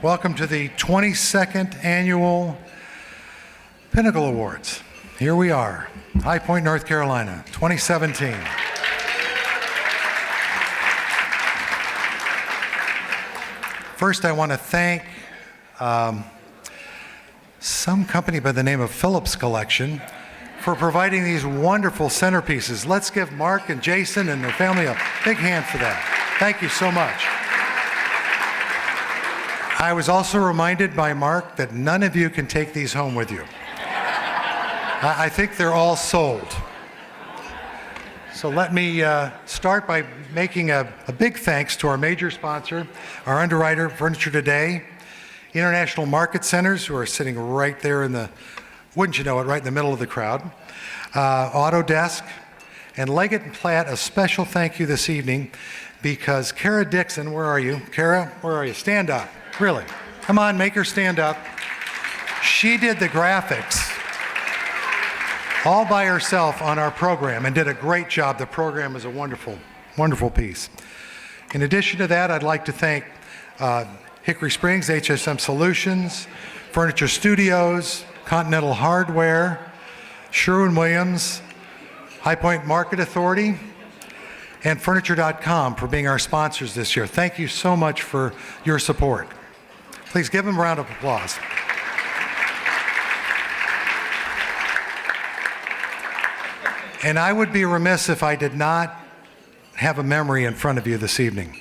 Welcome to the 22nd Annual Pinnacle Awards. Here we are, High Point, North Carolina, 2017. First, I want to thank some company by the name of Phillips Collection for providing these wonderful centerpieces. Let's give Mark and Jason and their family a big hand for that. Thank you so much. I was also reminded by Mark that none of you can take these home with you. I think they're all sold. So let me start by making a big thanks to our major sponsor, our underwriter, Furniture Today, International Market Centers, who are sitting right there in the, wouldn't you know it, right in the middle of the crowd, Autodesk, and Leggett & Platt. A special thank you this evening because Kara Dixon, where are you? Kara, where are you? Stand up. Really. Come on, make her stand up. She did the graphics all by herself on our program and did a great job. The program is a wonderful, wonderful piece. In addition to that, I'd like to thank Hickory Springs, HSM Solutions, Furniture Studios, Continental Hardware, Sherwin-Williams, High Point Market Authority, and Furniture.com for being our sponsors this year. Thank you so much for your support. Please give them a round of applause. And I would be remiss if I did not have a memory in front of you this evening.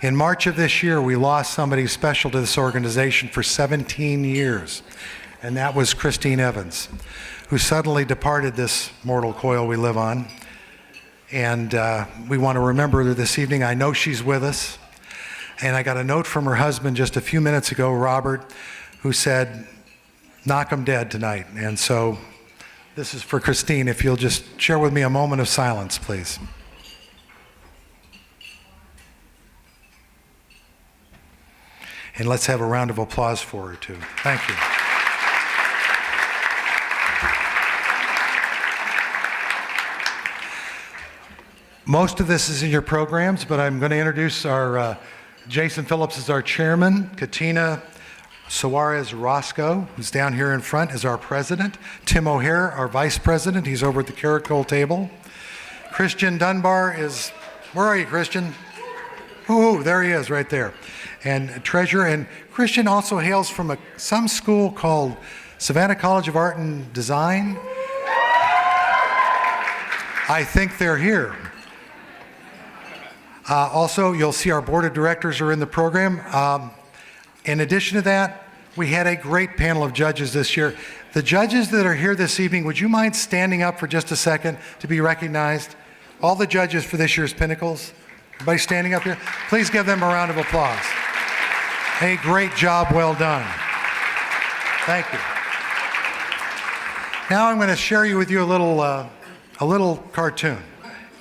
In March of this year, we lost somebody special to this organization for 17 years, and that was Christine Evans, who suddenly departed this mortal coil we live on. And we want to remember her this evening. I know she's with us. And I got a note from her husband just a few minutes ago, Robert, who said, knock 'em dead tonight. And so this is for Christine. If you'll just share with me a moment of silence, please. And let's have a round of applause for her, too. Thank you. Most of this is in your programs, but I'm going to introduce our Jason Phillips is our chairman. Katina Suarez Roscoe, who's down here in front, is our president. Tim O'Hare, our vice president. He's over at the Calico table. Christian Dunbar is, where are you, Christian? Ooh, there he is, right there. And treasurer. And Christian also hails from some school called Savannah College of Art and Design. I think they're here. Also, you'll see our board of directors are in the program. In addition to that, we had a great panel of judges this year. The judges that are here this evening, would you mind standing up for just a second to be recognized? All the judges for this year's Pinnacles. Everybody standing up here? Please give them a round of applause. A great job, well done. Thank you. Now I'm going to share with you a little cartoon.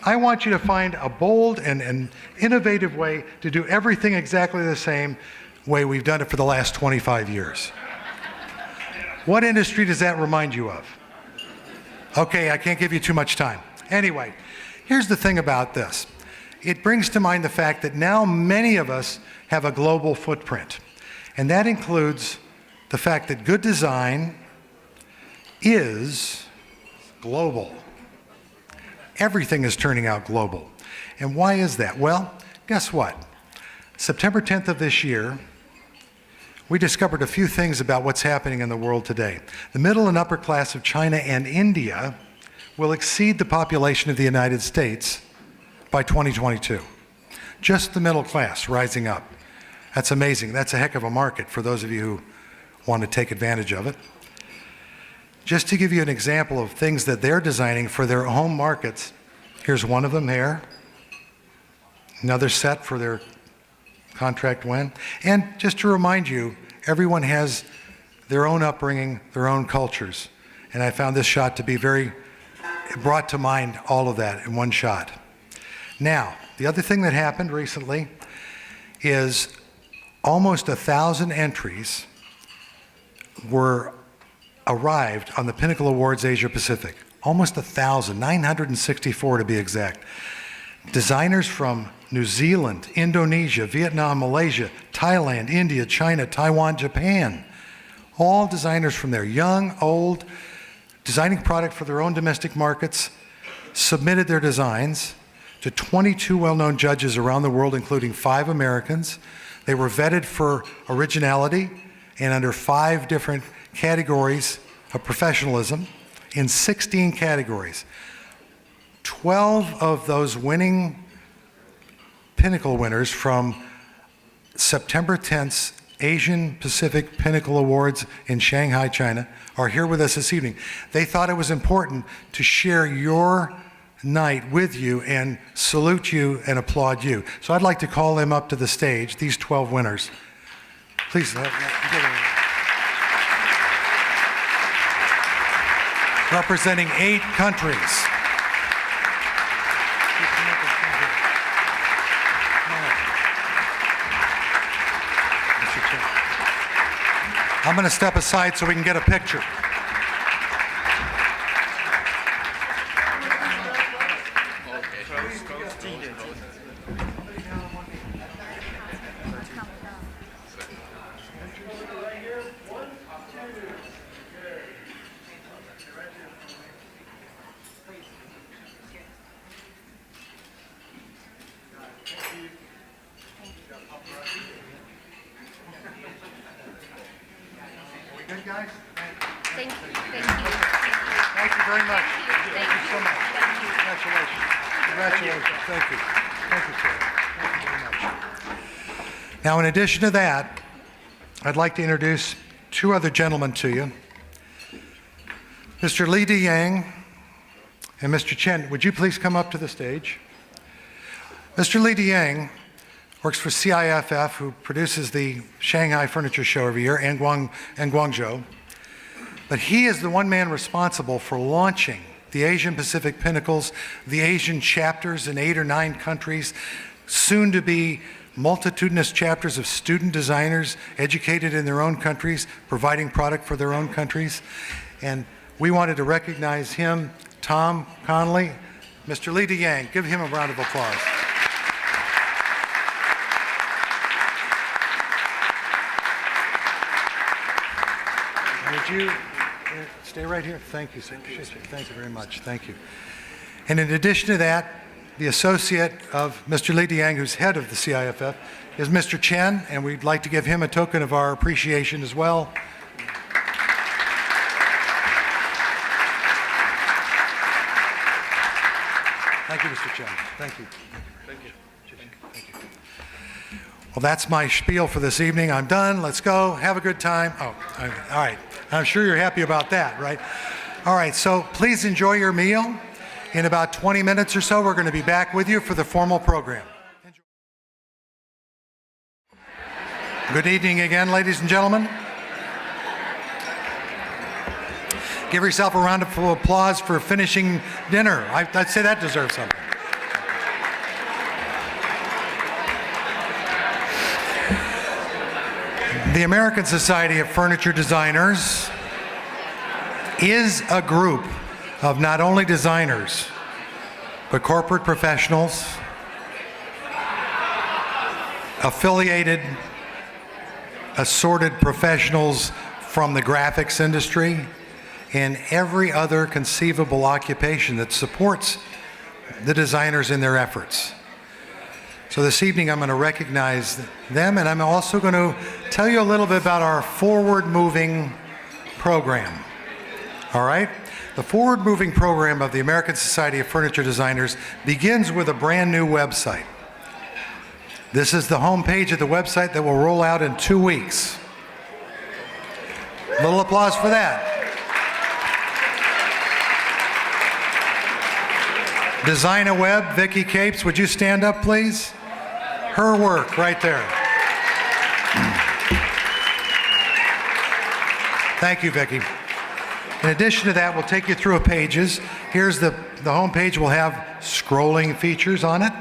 I want you to find a bold and innovative way to do everything exactly the same way we've done it for the last 25 years. What industry does that remind you of? Okay, I can't give you too much time. Anyway, here's the thing about this. It brings to mind the fact that now many of us have a global footprint. And that includes the fact that good design is global. Everything is turning out global. And why is that? Well, guess what? September 10th of this year, we discovered a few things about what's happening in the world today. The middle and upper class of China and India will exceed the population of the United States by 2022. Just the middle class rising up. That's amazing. That's a heck of a market for those of you who want to take advantage of it. Just to give you an example of things that they're designing for their home markets, here's one of them here. Another set for their contract win. And just to remind you, everyone has their own upbringing, their own cultures. And I found this shot to be it brought to mind all of that in one shot. Now, the other thing that happened recently is almost 1,000 entries arrived on the Pinnacle Awards Asia Pacific. Almost 1,000, 964 to be exact. Designers from New Zealand, Indonesia, Vietnam, Malaysia, Thailand, India, China, Taiwan, Japan. All designers from there, young, old, designing product for their own domestic markets, submitted their designs to 22 well-known judges around the world, including 5 Americans. They were vetted for originality and under 5 different categories of professionalism in 16 categories. 12 of those winning Pinnacle winners from September 10th's Asian Pacific Pinnacle Awards in Shanghai, China, are here with us this evening. They thought it was important to share your night with you and salute you and applaud you. So I'd like to call them up to the stage, these 12 winners. Please. Representing 8 countries. I'm going to step aside so we can get a picture. Good, guys? Thank you. Thank you very much. Thank you so much. Congratulations. Congratulations. Thank you. Thank you, sir. Thank you very much. Now, in addition to that, I'd like to introduce 2 other gentlemen to you. Mr. Li Yang and Mr. Chen, would you please come up to the stage? Mr. Li Yang works for CIFF, who produces the Shanghai Furniture Show every year, and Guangzhou. But he is the one man responsible for launching the Asian Pacific Pinnacles, the Asian chapters in 8 or 9 countries, soon to be multitudinous chapters of student designers educated in their own countries, providing product for their own countries. And we wanted to recognize him, Tom Connolly, Mr. Li Yang. Give him a round of applause. Would you stay right here? Thank you, sir. Thank you very much. Thank you. And in addition to that, the associate of Mr. Li Yang, who's head of the CIFF, is Mr. Chen, and we'd like to give him a token of our appreciation as well. Thank you, Mr. Chen. Thank you. Thank you. Thank you. Well, that's my spiel for this evening. I'm done. Let's go. Have a good time. Oh, all right. I'm sure you're happy about that, right? All right, so please enjoy your meal. In about 20 minutes or so, we're going to be back with you for the formal program. Good evening again, ladies and gentlemen. Give yourself a round of applause for finishing dinner. I'd say that deserves something. The American Society of Furniture Designers is a group of not only designers, but corporate professionals, affiliated, assorted professionals from the graphics industry, and every other conceivable occupation that supports the designers in their efforts. So this evening I'm going to recognize them, and I'm also going to tell you a little bit about our forward-moving program. All right? The forward-moving program of the American Society of Furniture Designers begins with a brand new website. This is the home page of the website that will roll out in 2 weeks. A little applause for that. Design a Web, Vicki Capes, would you stand up, please? Her work right there. Thank you, Vicki. In addition to that, we'll take you through pages. Here's the home page. We'll have scrolling features on it.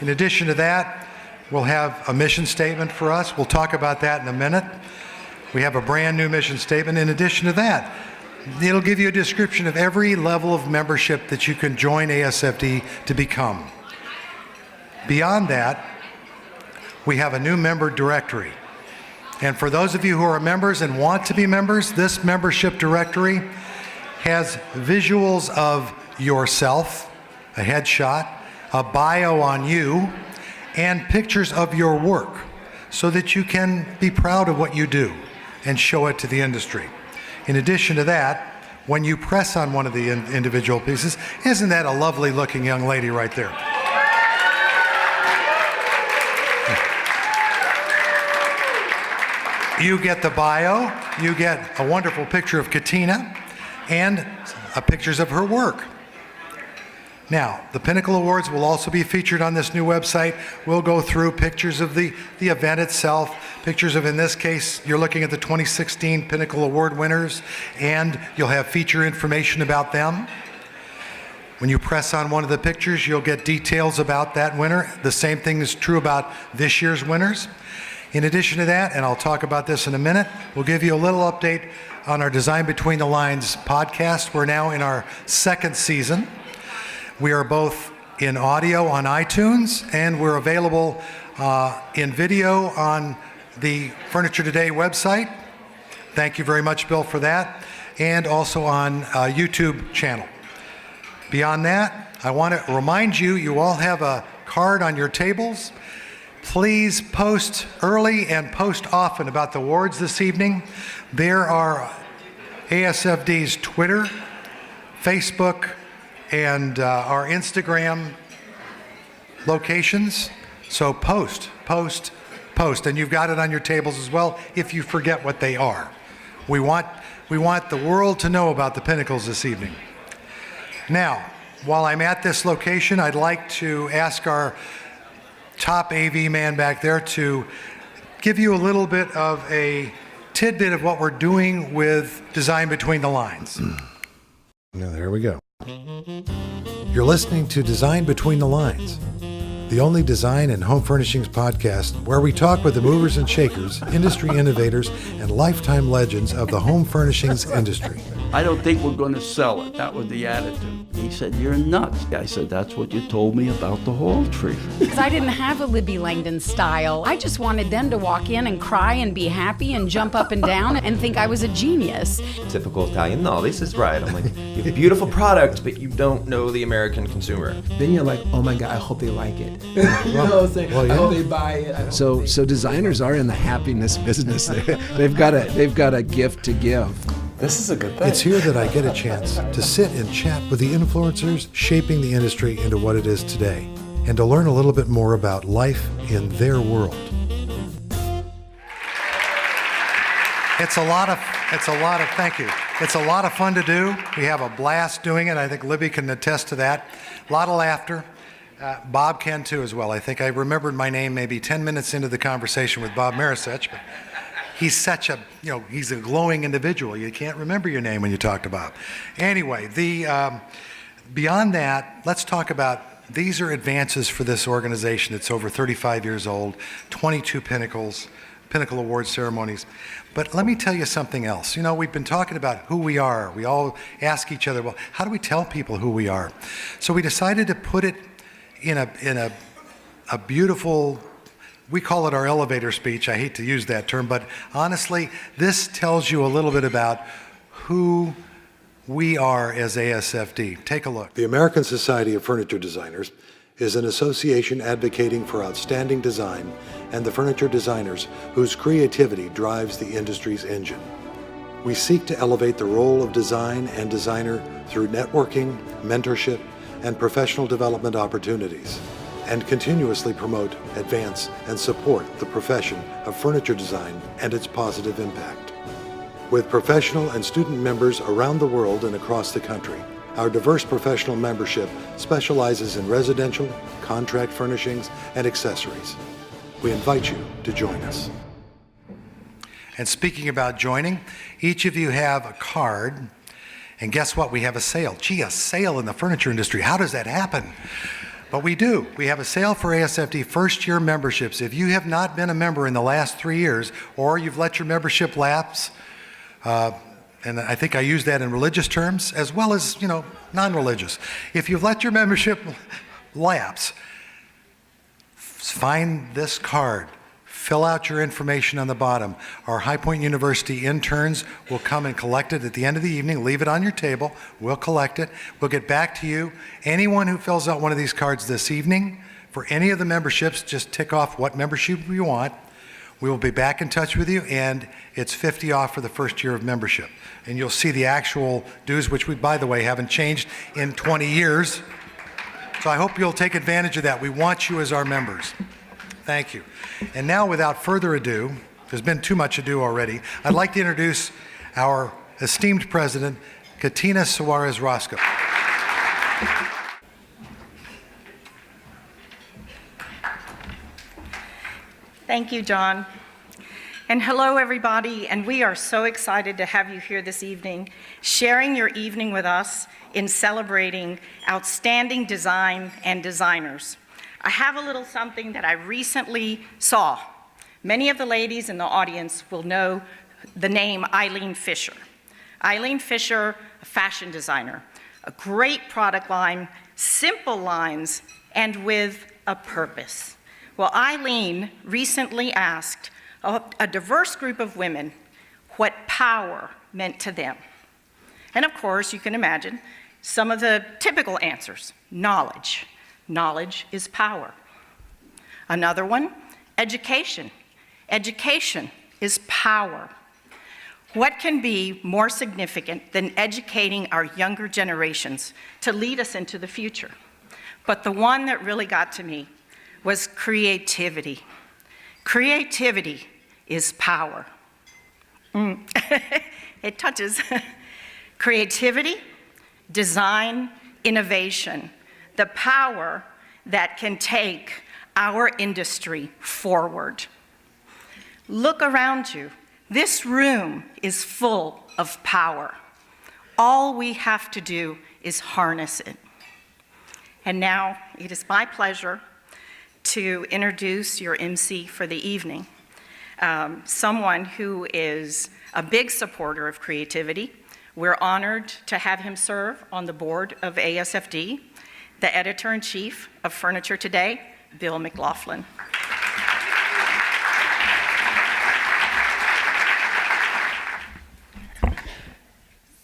In addition to that, we'll have a mission statement for us. We'll talk about that in a minute. We have a brand new mission statement. In addition to that, it'll give you a description of every level of membership that you can join ASFD to become. Beyond that, we have a new member directory. And for those of you who are members and want to be members, this membership directory has visuals of yourself, a headshot, a bio on you, and pictures of your work so that you can be proud of what you do and show it to the industry. In addition to that, when you press on one of the individual pieces, isn't that a lovely looking young lady right there? You get the bio, you get a wonderful picture of Katina, and pictures of her work. Now, the Pinnacle Awards will also be featured on this new website. We'll go through pictures of the event itself, pictures of, in this case, you're looking at the 2016 Pinnacle Award winners, and you'll have feature information about them. When you press on one of the pictures, you'll get details about that winner. The same thing is true about this year's winners. In addition to that, and I'll talk about this in a minute, we'll give you a little update on our Design Between the Lines podcast. We're now in our second season. We are both in audio on iTunes, and we're available in video on the Furniture Today website. Thank you very much, Bill, for that. And also on YouTube channel. Beyond that, I want to remind you, you all have a card on your tables. Please post early and post often about the awards this evening. There are ASFD's Twitter, Facebook, and our Instagram locations. So post, and you've got it on your tables as well if you forget what they are. We want the world to know about the Pinnacles this evening. Now, while I'm at this location, I'd like to ask our top AV man back there to give you a little bit of a tidbit of what we're doing with Design Between the Lines. Now, there we go. You're listening to Design Between the Lines, the only design and home furnishings podcast where we talk with the movers and shakers, industry innovators, and lifetime legends of the home furnishings industry. I don't think we're going to sell it. That was the attitude. He said, "You're nuts." I said, "That's what you told me about the hall tree." Because I didn't have a Libby Langdon style. I just wanted them to walk in and cry and be happy and jump up and down and think I was a genius. Typical Italian, no, this is right. I'm like, you have a beautiful product, but you don't know the American consumer. Then you're like, oh my God, I hope they like it. You know what I'm saying? Well, yeah. I hope they buy it. So designers are in the happiness business. They've got a gift to give. This is a good thing. It's here that I get a chance to sit and chat with the influencers shaping the industry into what it is today, and to learn a little bit more about life in their world. It's a lot of thank you. It's a lot of fun to do. We have a blast doing it. I think Libby can attest to that. A lot of laughter. Bob can too as well. I think I remembered my name maybe 10 minutes into the conversation with Bob Marisich, but he's such a, he's a glowing individual. You can't remember your name when you talk to Bob. Anyway, beyond that, let's talk about, these are advances for this organization. It's over 35 years old, 22 Pinnacle Awards ceremonies. But let me tell you something else. We've been talking about who we are. We all ask each other, well, how do we tell people who we are? So we decided to put it in a beautiful, we call it our elevator speech. I hate to use that term, but honestly, this tells you a little bit about who we are as ASFD. Take a look. The American Society of Furniture Designers is an association advocating for outstanding design and the furniture designers whose creativity drives the industry's engine. We seek to elevate the role of design and designer through networking, mentorship, and professional development opportunities, and continuously promote, advance, and support the profession of furniture design and its positive impact. With professional and student members around the world and across the country, our diverse professional membership specializes in residential, contract furnishings, and accessories. We invite you to join us. And speaking about joining, each of you have a card, and guess what? We have a sale. Gee, a sale in the furniture industry. How does that happen? But we do. We have a sale for ASFD first-year memberships. If you have not been a member in the last 3 years, or you've let your membership lapse, and I think I use that in religious terms as well as, non-religious. If you've let your membership lapse, find this card. Fill out your information on the bottom. Our High Point University interns will come and collect it at the end of the evening. Leave it on your table. We'll collect it. We'll get back to you. Anyone who fills out one of these cards this evening, for any of the memberships, just tick off what membership you want. We will be back in touch with you, and it's $50 off for the first year of membership. And you'll see the actual dues, which we, by the way, haven't changed in 20 years. So I hope you'll take advantage of that. We want you as our members. Thank you. And now, without further ado, there's been too much ado already, I'd like to introduce our esteemed president, Katina Suarez-Roscoe. Thank you, John. And hello, everybody, and we are so excited to have you here this evening, sharing your evening with us in celebrating outstanding design and designers. I have a little something that I recently saw. Many of the ladies in the audience will know the name Eileen Fisher. Eileen Fisher, a fashion designer, a great product line, simple lines, and with a purpose. Well, Eileen recently asked a diverse group of women what power meant to them. And of course, you can imagine some of the typical answers. Knowledge. Knowledge is power. Another one, education. Education is power. What can be more significant than educating our younger generations to lead us into the future? But the one that really got to me was creativity. Creativity is power. It touches creativity, design, innovation, the power that can take our industry forward. Look around you. This room is full of power. All we have to do is harness it. And now it is my pleasure to introduce your MC for the evening, someone who is a big supporter of creativity. We're honored to have him serve on the board of ASFD, the editor-in-chief of Furniture Today, Bill McLaughlin.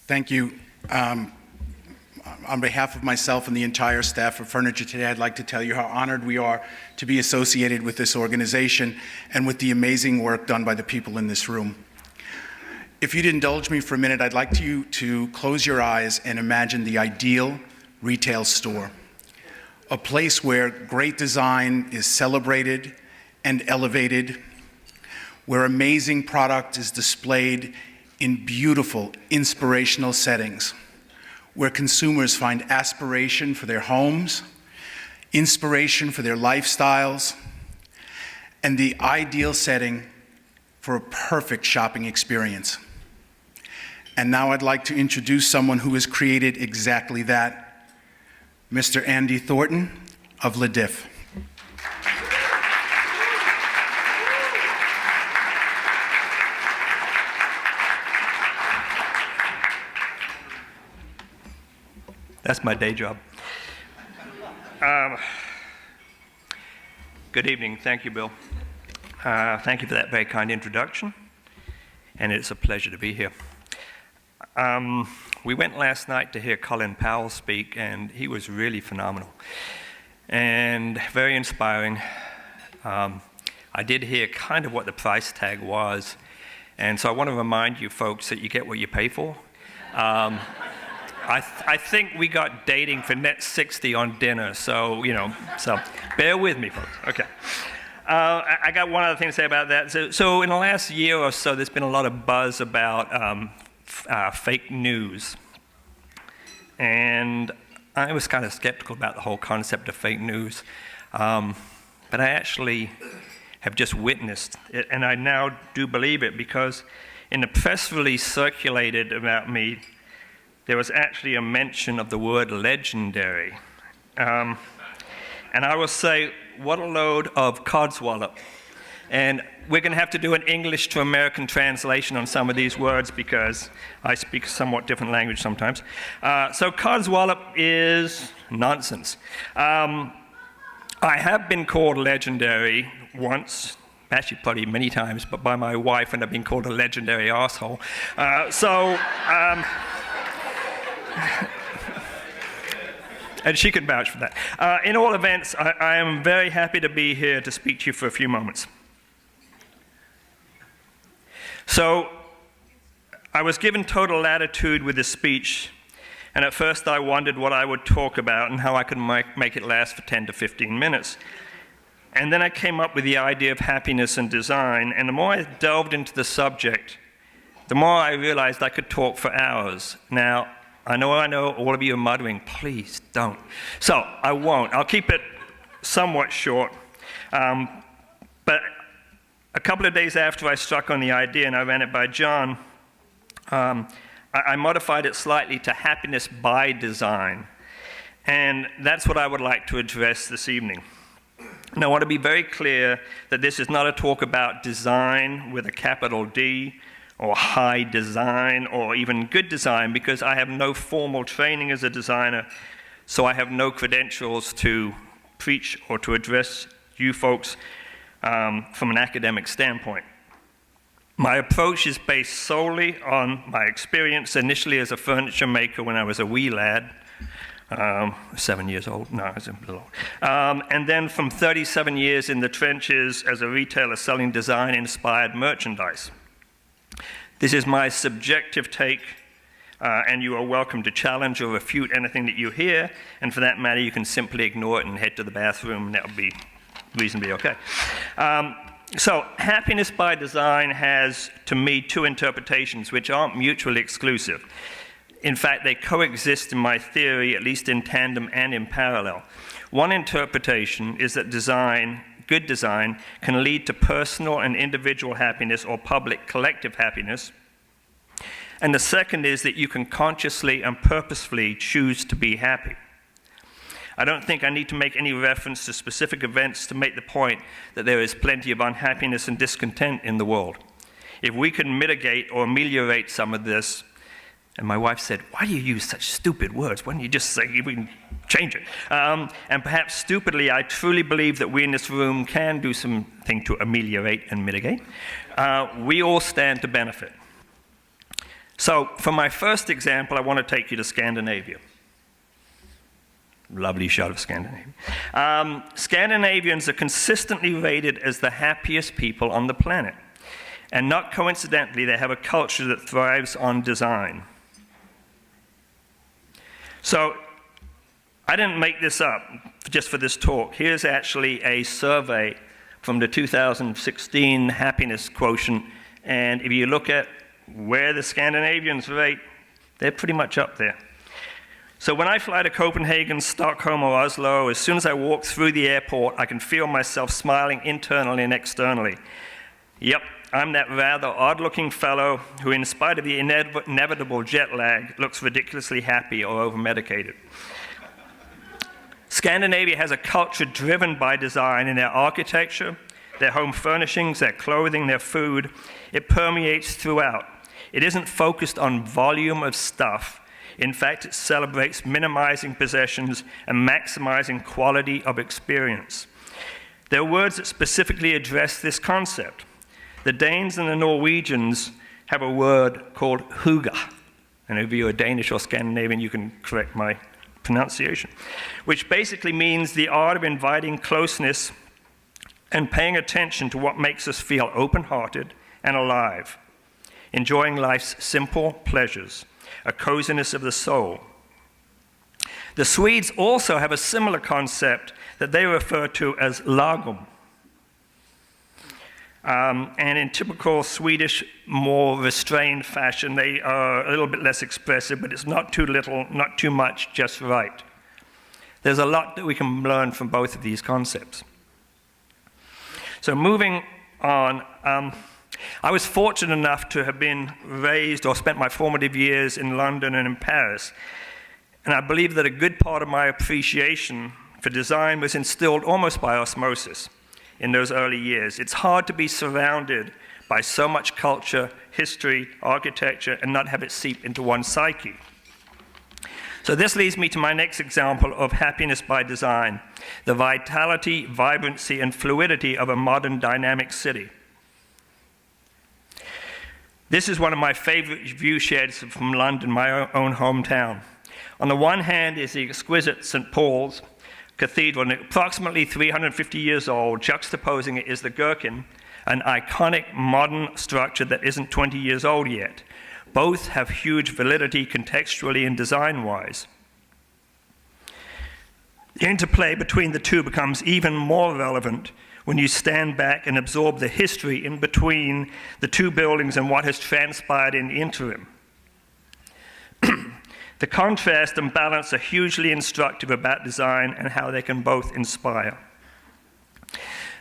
Thank you. On behalf of myself and the entire staff of Furniture Today, I'd like to tell you how honored we are to be associated with this organization and with the amazing work done by the people in this room. If you'd indulge me for a minute, I'd like you to close your eyes and imagine the ideal retail store. A place where great design is celebrated and elevated, where amazing product is displayed in beautiful, inspirational settings, where consumers find aspiration for their homes, inspiration for their lifestyles, and the ideal setting for a perfect shopping experience. And now I'd like to introduce someone who has created exactly that, Mr. Andy Thornton of Le Diff. That's my day job. Good evening. Thank you, Bill. Thank you for that very kind introduction, and it's a pleasure to be here. We went last night to hear Colin Powell speak, and he was really phenomenal and very inspiring. I did hear kind of what the price tag was, and so I want to remind you folks that you get what you pay for. I think we got dating for net 60 on dinner, so, so bear with me, folks. Okay. I got one other thing to say about that. So in the last year or so, there's been a lot of buzz about fake news. And I was kind of skeptical about the whole concept of fake news. But I actually have just witnessed it, and I now do believe it, because in the press release circulated about me, there was actually a mention of the word legendary. And I will say, what a load of codswallop. And we're going to have to do an English to American translation on some of these words, because I speak a somewhat different language sometimes. So codswallop is nonsense. I have been called legendary once, actually probably many times, but by my wife, and I've been called a legendary asshole. And she can vouch for that. In all events, I am very happy to be here to speak to you for a few moments. So, I was given total latitude with this speech, and at first I wondered what I would talk about and how I could make it last for 10 to 15 minutes. And then I came up with the idea of happiness and design, and the more I delved into the subject, the more I realized I could talk for hours. Now, I know all of you are muttering, please don't. So, I won't. I'll keep it somewhat short. But a couple of days after I struck on the idea and I ran it by John, I modified it slightly to happiness by design. And that's what I would like to address this evening. Now, I want to be very clear that this is not a talk about design with a capital D, or high design, or even good design, because I have no formal training as a designer, so I have no credentials to preach or to address you folks from an academic standpoint. My approach is based solely on my experience initially as a furniture maker when I was a wee lad, 7 years old, no, I was a little old. And then from 37 years in the trenches as a retailer selling design-inspired merchandise. This is my subjective take, and you are welcome to challenge or refute anything that you hear, and for that matter, you can simply ignore it and head to the bathroom, and that will be reasonably okay. So, happiness by design has, to me, two interpretations which aren't mutually exclusive. In fact, they coexist in my theory, at least in tandem and in parallel. One interpretation is that design, good design, can lead to personal and individual happiness or public collective happiness. And the second is that you can consciously and purposefully choose to be happy. I don't think I need to make any reference to specific events to make the point that there is plenty of unhappiness and discontent in the world. If we can mitigate or ameliorate some of this, and my wife said, why do you use such stupid words? Why don't you just say we can change it? And perhaps stupidly, I truly believe that we in this room can do something to ameliorate and mitigate. We all stand to benefit. So for my first example, I want to take you to Scandinavia. Lovely shot of Scandinavia. Scandinavians are consistently rated as the happiest people on the planet. And not coincidentally, they have a culture that thrives on design. So, I didn't make this up just for this talk. Here's actually a survey from the 2016 happiness quotient. And if you look at where the Scandinavians rate, they're pretty much up there. So when I fly to Copenhagen, Stockholm, or Oslo, as soon as I walk through the airport, I can feel myself smiling internally and externally. Yep, I'm that rather odd-looking fellow who, in spite of the inevitable jet lag, looks ridiculously happy or over-medicated. Scandinavia has a culture driven by design in their architecture, their home furnishings, their clothing, their food. It permeates throughout. It isn't focused on volume of stuff. In fact, it celebrates minimizing possessions and maximizing quality of experience. There are words that specifically address this concept. The Danes and the Norwegians have a word called hygge. And if you're Danish or Scandinavian, you can correct my pronunciation, which basically means the art of inviting closeness and paying attention to what makes us feel open-hearted and alive, enjoying life's simple pleasures, a coziness of the soul. The Swedes also have a similar concept that they refer to as lagom. And in typical Swedish, more restrained fashion, they are a little bit less expressive, but it's not too little, not too much, just right. There's a lot that we can learn from both of these concepts. So moving on, I was fortunate enough to have been raised or spent my formative years in London and in Paris. And I believe that a good part of my appreciation for design was instilled almost by osmosis in those early years. It's hard to be surrounded by so much culture, history, architecture, and not have it seep into one's psyche. So this leads me to my next example of happiness by design, the vitality, vibrancy, and fluidity of a modern dynamic city. This is one of my favorite view sheds from London, my own hometown. On the one hand is the exquisite St. Paul's Cathedral, approximately 350 years old. Juxtaposing it is the Gherkin, an iconic modern structure that isn't 20 years old yet. Both have huge validity contextually and design-wise. The interplay between the two becomes even more relevant when you stand back and absorb the history in between the two buildings and what has transpired in the interim. The contrast and balance are hugely instructive about design and how they can both inspire.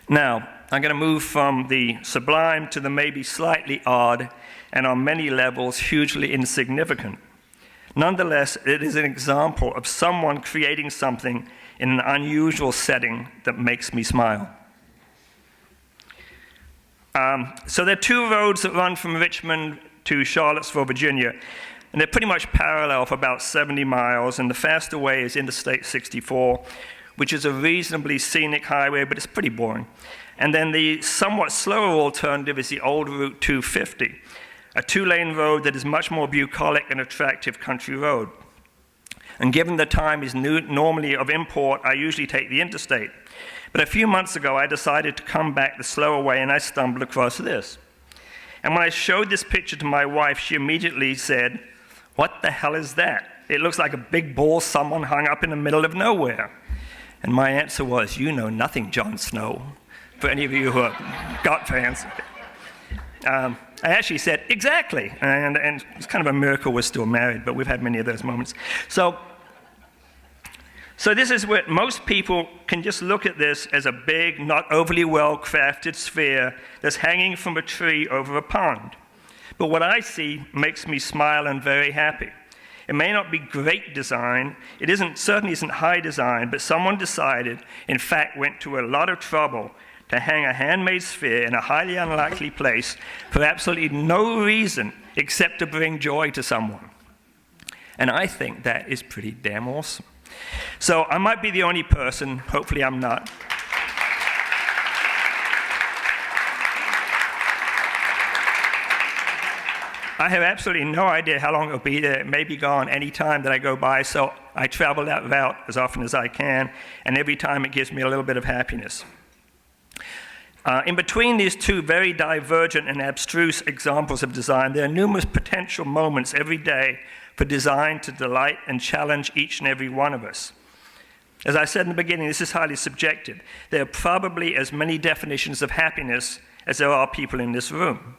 Now, I'm going to move from the sublime to the maybe slightly odd, and on many levels hugely insignificant. Nonetheless, it is an example of someone creating something in an unusual setting that makes me smile. So there are two roads that run from Richmond to Charlottesville, Virginia, and they're pretty much parallel for about 70 miles, and the faster way is Interstate 64, which is a reasonably scenic highway, but it's pretty boring. And then the somewhat slower alternative is the old Route 250, a two-lane road that is much more bucolic and attractive country road. And given the time is normally of import, I usually take the interstate. But a few months ago, I decided to come back the slower way, and I stumbled across this. And when I showed this picture to my wife, she immediately said, "What the hell is that? It looks like a big ball someone hung up in the middle of nowhere." And my answer was, "You know nothing, Jon Snow," for any of you who are GOT fans. I actually said, "Exactly," and it's kind of a miracle we're still married, but we've had many of those moments. So this is where most people can just look at this as a big, not overly well-crafted sphere that's hanging from a tree over a pond. But what I see makes me smile and very happy. It may not be great design, it certainly isn't high design, but someone decided, in fact went to a lot of trouble to hang a handmade sphere in a highly unlikely place for absolutely no reason except to bring joy to someone. And I think that is pretty damn awesome. So I might be the only person, hopefully I'm not. I have absolutely no idea how long it'll be there. It may be gone any time that I go by, so I travel that route as often as I can, and every time it gives me a little bit of happiness. In between these two very divergent and abstruse examples of design, there are numerous potential moments every day for design to delight and challenge each and every one of us. As I said in the beginning, this is highly subjective. There are probably as many definitions of happiness as there are people in this room.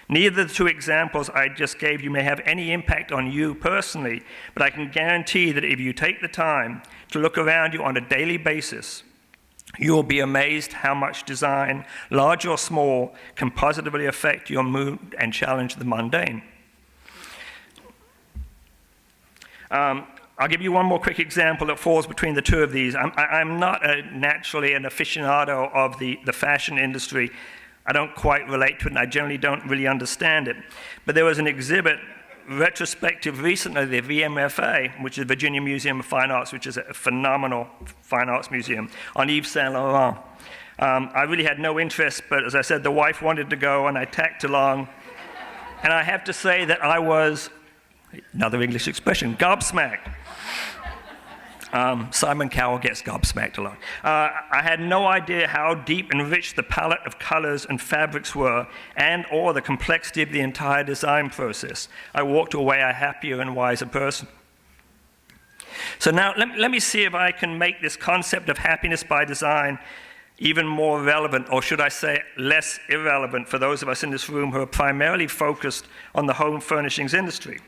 Neither of the two examples I just gave you may have any impact on you personally, but I can guarantee that if you take the time to look around you on a daily basis, you will be amazed how much design, large or small, can positively affect your mood and challenge the mundane. I'll give you one more quick example that falls between the two of these. I'm not naturally an aficionado of the fashion industry. I don't quite relate to it, and I generally don't really understand it. But there was an exhibit, retrospective recently, the VMFA, which is the Virginia Museum of Fine Arts, which is a phenomenal fine arts museum, on Yves Saint Laurent. I really had no interest, but as I said, the wife wanted to go, and I tacked along. And I have to say that I was, another English expression, gobsmacked. Simon Cowell gets gobsmacked a lot. I had no idea how deep and rich the palette of colors and fabrics were, and or the complexity of the entire design process. I walked away a happier and wiser person. So now let me see if I can make this concept of happiness by design even more relevant, or should I say less irrelevant, for those of us in this room who are primarily focused on the home furnishings industry.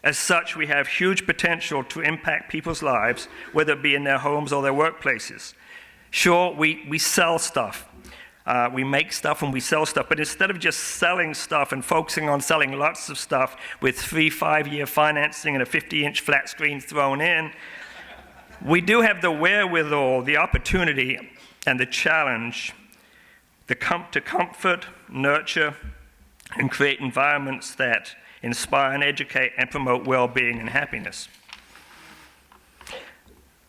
As such, we have huge potential to impact people's lives, whether it be in their homes or their workplaces. Sure, we sell stuff. We make stuff and we sell stuff, but instead of just selling stuff and focusing on selling lots of stuff with 3-5-year financing and a 50-inch flat screen thrown in, we do have the wherewithal, the opportunity, and the challenge to comfort, nurture, and create environments that inspire and educate and promote well-being and happiness.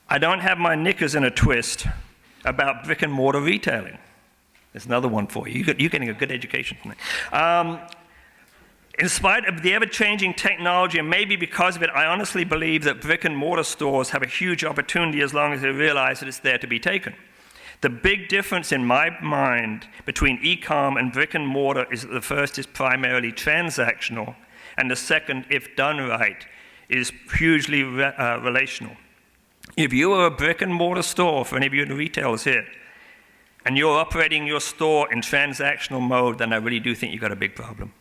I don't have my knickers in a twist about brick and mortar retailing. There's another one for you. You're getting a good education from me. In spite of the ever-changing technology, and maybe because of it, I honestly believe that brick and mortar stores have a huge opportunity as long as they realize that it's there to be taken. The big difference in my mind between e-com and brick and mortar is that the first is primarily transactional, and the second, if done right, is hugely relational. If you are a brick and mortar store, for any of you in the retailers here, and you're operating your store in transactional mode, then I really do think you've got a big problem.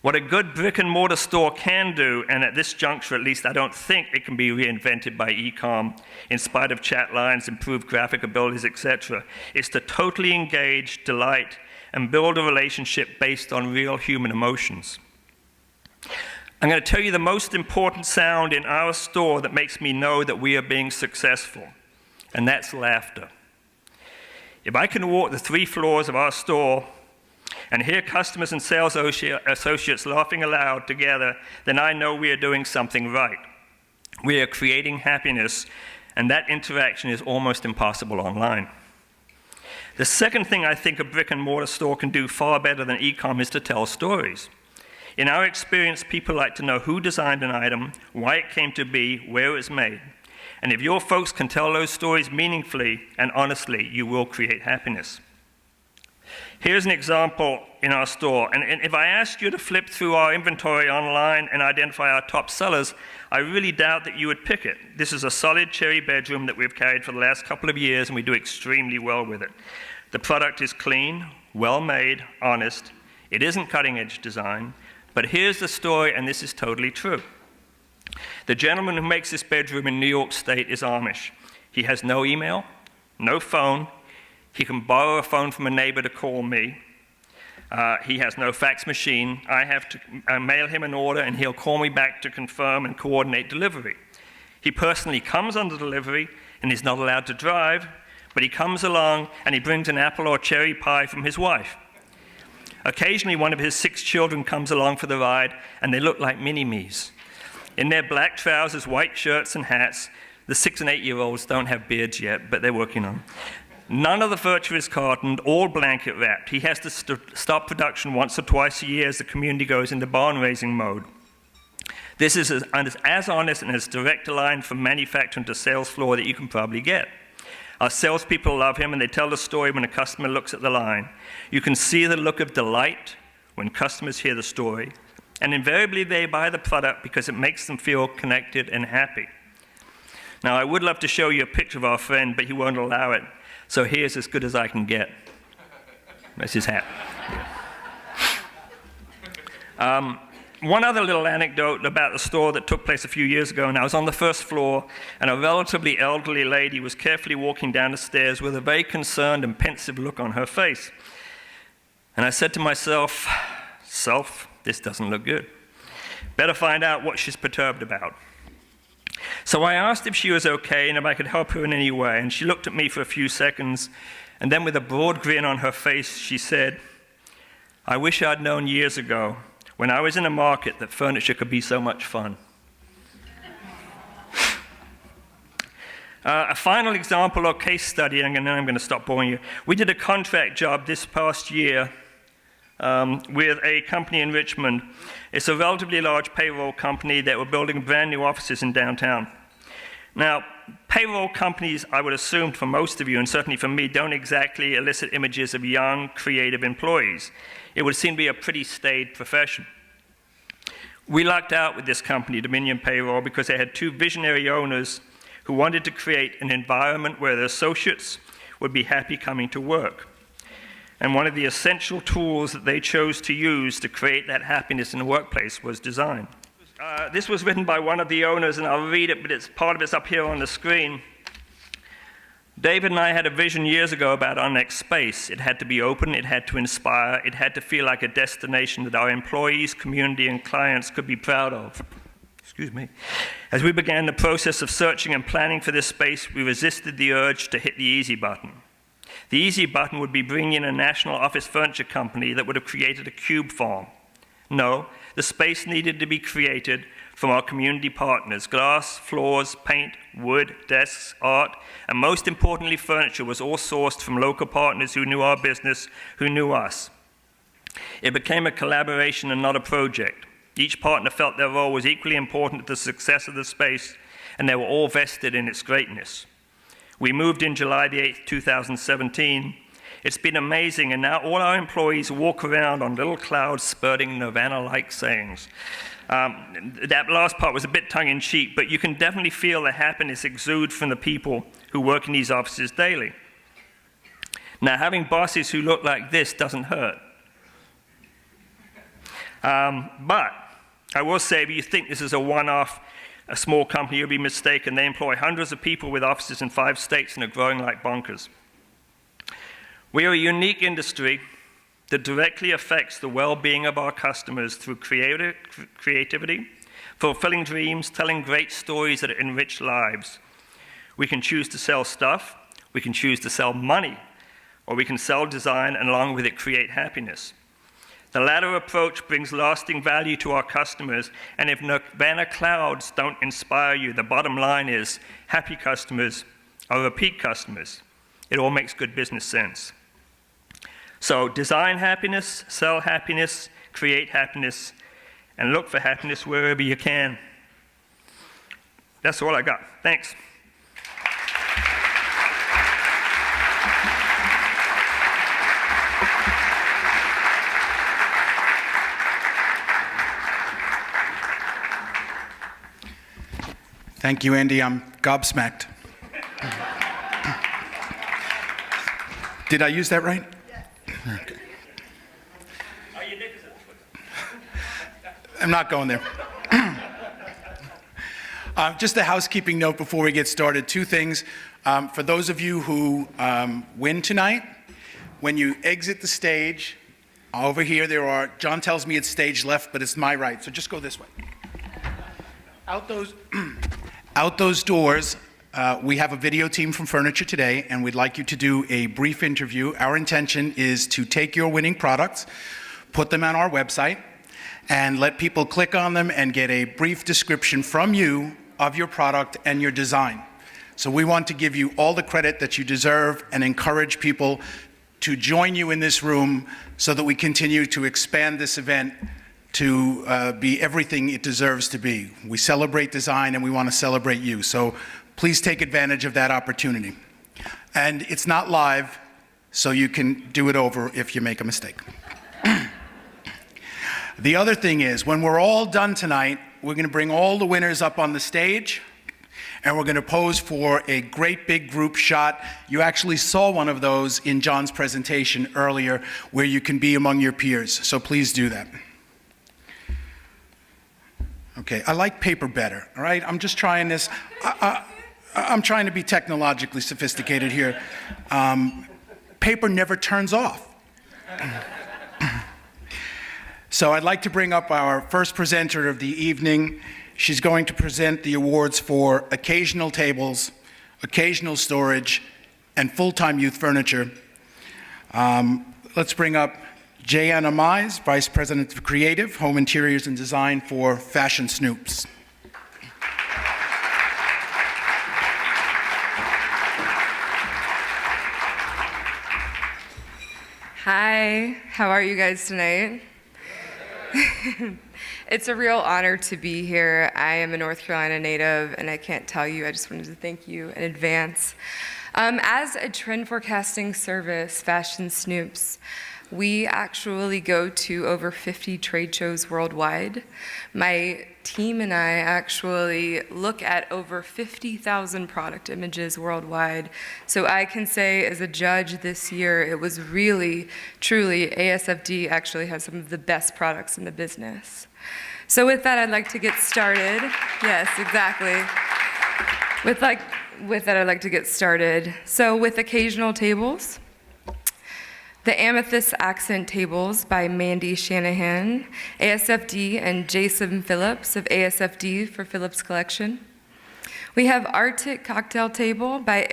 What a good brick and mortar store can do, and at this juncture at least, I don't think it can be reinvented by e-com, in spite of chat lines, improved graphic abilities, etc., is to totally engage, delight, and build a relationship based on real human emotions. I'm going to tell you the most important sound in our store that makes me know that we are being successful, and that's laughter. If I can walk the 3 floors of our store and hear customers and sales associates laughing aloud together, then I know we are doing something right. We are creating happiness, and that interaction is almost impossible online. The second thing I think a brick and mortar store can do far better than e-com is to tell stories. In our experience, people like to know who designed an item, why it came to be, where it was made. And if your folks can tell those stories meaningfully and honestly, you will create happiness. Here's an example in our store, and if I asked you to flip through our inventory online and identify our top sellers, I really doubt that you would pick it. This is a solid cherry bedroom that we've carried for the last couple of years, and we do extremely well with it. The product is clean, well-made, honest. It isn't cutting-edge design, but here's the story, and this is totally true. The gentleman who makes this bedroom in New York State is Amish. He has no email, no phone. He can borrow a phone from a neighbor to call me. He has no fax machine. I have to mail him an order, and he'll call me back to confirm and coordinate delivery. He personally comes on the delivery, and he's not allowed to drive, but he comes along, and he brings an apple or cherry pie from his wife. Occasionally, one of his 6 children comes along for the ride, and they look like mini-me's. In their black trousers, white shirts, and hats, the 6 and 8-year-olds don't have beards yet, but they're working on them. None of the furniture is cartoned, all blanket wrapped. He has to stop production once or twice a year as the community goes into barn raising mode. This is as honest and as direct a line from manufacturing to sales floor that you can probably get. Our salespeople love him, and they tell the story when a customer looks at the line. You can see the look of delight when customers hear the story, and invariably they buy the product because it makes them feel connected and happy. Now, I would love to show you a picture of our friend, but he won't allow it. So here's as good as I can get. That's his hat. One other little anecdote about the store that took place a few years ago, and I was on the first floor, and a relatively elderly lady was carefully walking down the stairs with a very concerned and pensive look on her face. And I said to myself, this doesn't look good. Better find out what she's perturbed about. So I asked if she was okay and if I could help her in any way, and she looked at me for a few seconds, and then with a broad grin on her face, she said, "I wish I'd known years ago, when I was in a market, that furniture could be so much fun." A final example or case study, and then I'm going to stop boring you. We did a contract job this past year with a company in Richmond. It's a relatively large payroll company that were building brand new offices in downtown. Now, payroll companies, I would assume for most of you, and certainly for me, don't exactly elicit images of young, creative employees. It would seem to be a pretty staid profession. We lucked out with this company, Dominion Payroll, because they had 2 visionary owners who wanted to create an environment where their associates would be happy coming to work. And one of the essential tools that they chose to use to create that happiness in the workplace was design. This was written by one of the owners, and I'll read it, but part of it's up here on the screen. David and I had a vision years ago about our next space. It had to be open, it had to inspire, it had to feel like a destination that our employees, community, and clients could be proud of. Excuse me. As we began the process of searching and planning for this space, we resisted the urge to hit the easy button. The easy button would be bringing in a national office furniture company that would have created a cube farm. No, the space needed to be created from our community partners. Glass, floors, paint, wood, desks, art, and most importantly, furniture was all sourced from local partners who knew our business, who knew us. It became a collaboration and not a project. Each partner felt their role was equally important to the success of the space, and they were all vested in its greatness. We moved in July the 8th, 2017. It's been amazing, and now all our employees walk around on little clouds spurting Nirvana-like sayings. That last part was a bit tongue-in-cheek, but you can definitely feel the happiness exude from the people who work in these offices daily. Now, having bosses who look like this doesn't hurt. But I will say, if you think this is a one-off, a small company, you'll be mistaken. They employ hundreds of people with offices in 5 states and are growing like bonkers. We are a unique industry that directly affects the well-being of our customers through creativity, fulfilling dreams, telling great stories that enrich lives. We can choose to sell stuff, we can choose to sell money, or we can sell design and along with it create happiness. The latter approach brings lasting value to our customers, and if Nirvana clouds don't inspire you, the bottom line is happy customers are repeat customers. It all makes good business sense. So design happiness, sell happiness, create happiness, and look for happiness wherever you can. That's all I got. Thanks. Thank you, Andy. I'm gobsmacked. Did I use that right? Okay. I'm not going there. Just a housekeeping note before we get started. 2 things. For those of you who win tonight, when you exit the stage, over here John tells me it's stage left, but it's my right, so just go this way. Out those doors, we have a video team from Furniture Today, and we'd like you to do a brief interview. Our intention is to take your winning products, put them on our website, and let people click on them and get a brief description from you of your product and your design. So we want to give you all the credit that you deserve and encourage people to join you in this room so that we continue to expand this event to be everything it deserves to be. We celebrate design and we want to celebrate you. So please take advantage of that opportunity. And it's not live, so you can do it over if you make a mistake. The other thing is, when we're all done tonight, we're going to bring all the winners up on the stage, and we're going to pose for a great big group shot. You actually saw one of those in John's presentation earlier, where you can be among your peers, so please do that. Okay, I like paper better, all right? I'm just trying this. I'm trying to be technologically sophisticated here. Paper never turns off. So I'd like to bring up our first presenter of the evening. She's going to present the awards for occasional tables, occasional storage, and full-time youth furniture. Let's bring up Jayanna Mize, Vice President of Creative, Home Interiors and Design for Fashion Snoops. Hi, how are you guys tonight? It's a real honor to be here. I am a North Carolina native, and I can't tell you, I just wanted to thank you in advance. As a trend forecasting service, Fashion Snoops, we actually go to over 50 trade shows worldwide. My team and I actually look at over 50,000 product images worldwide. So I can say as a judge this year, it was really, truly, ASFD actually has some of the best products in the business. So with that, I'd like to get started. Yes, exactly. With that, I'd like to get started. So with occasional tables, the Amethyst Accent Tables by Mandy Shanahan, ASFD, and Jason Phillips of ASFD for Phillips Collection. We have Arctic Cocktail Table by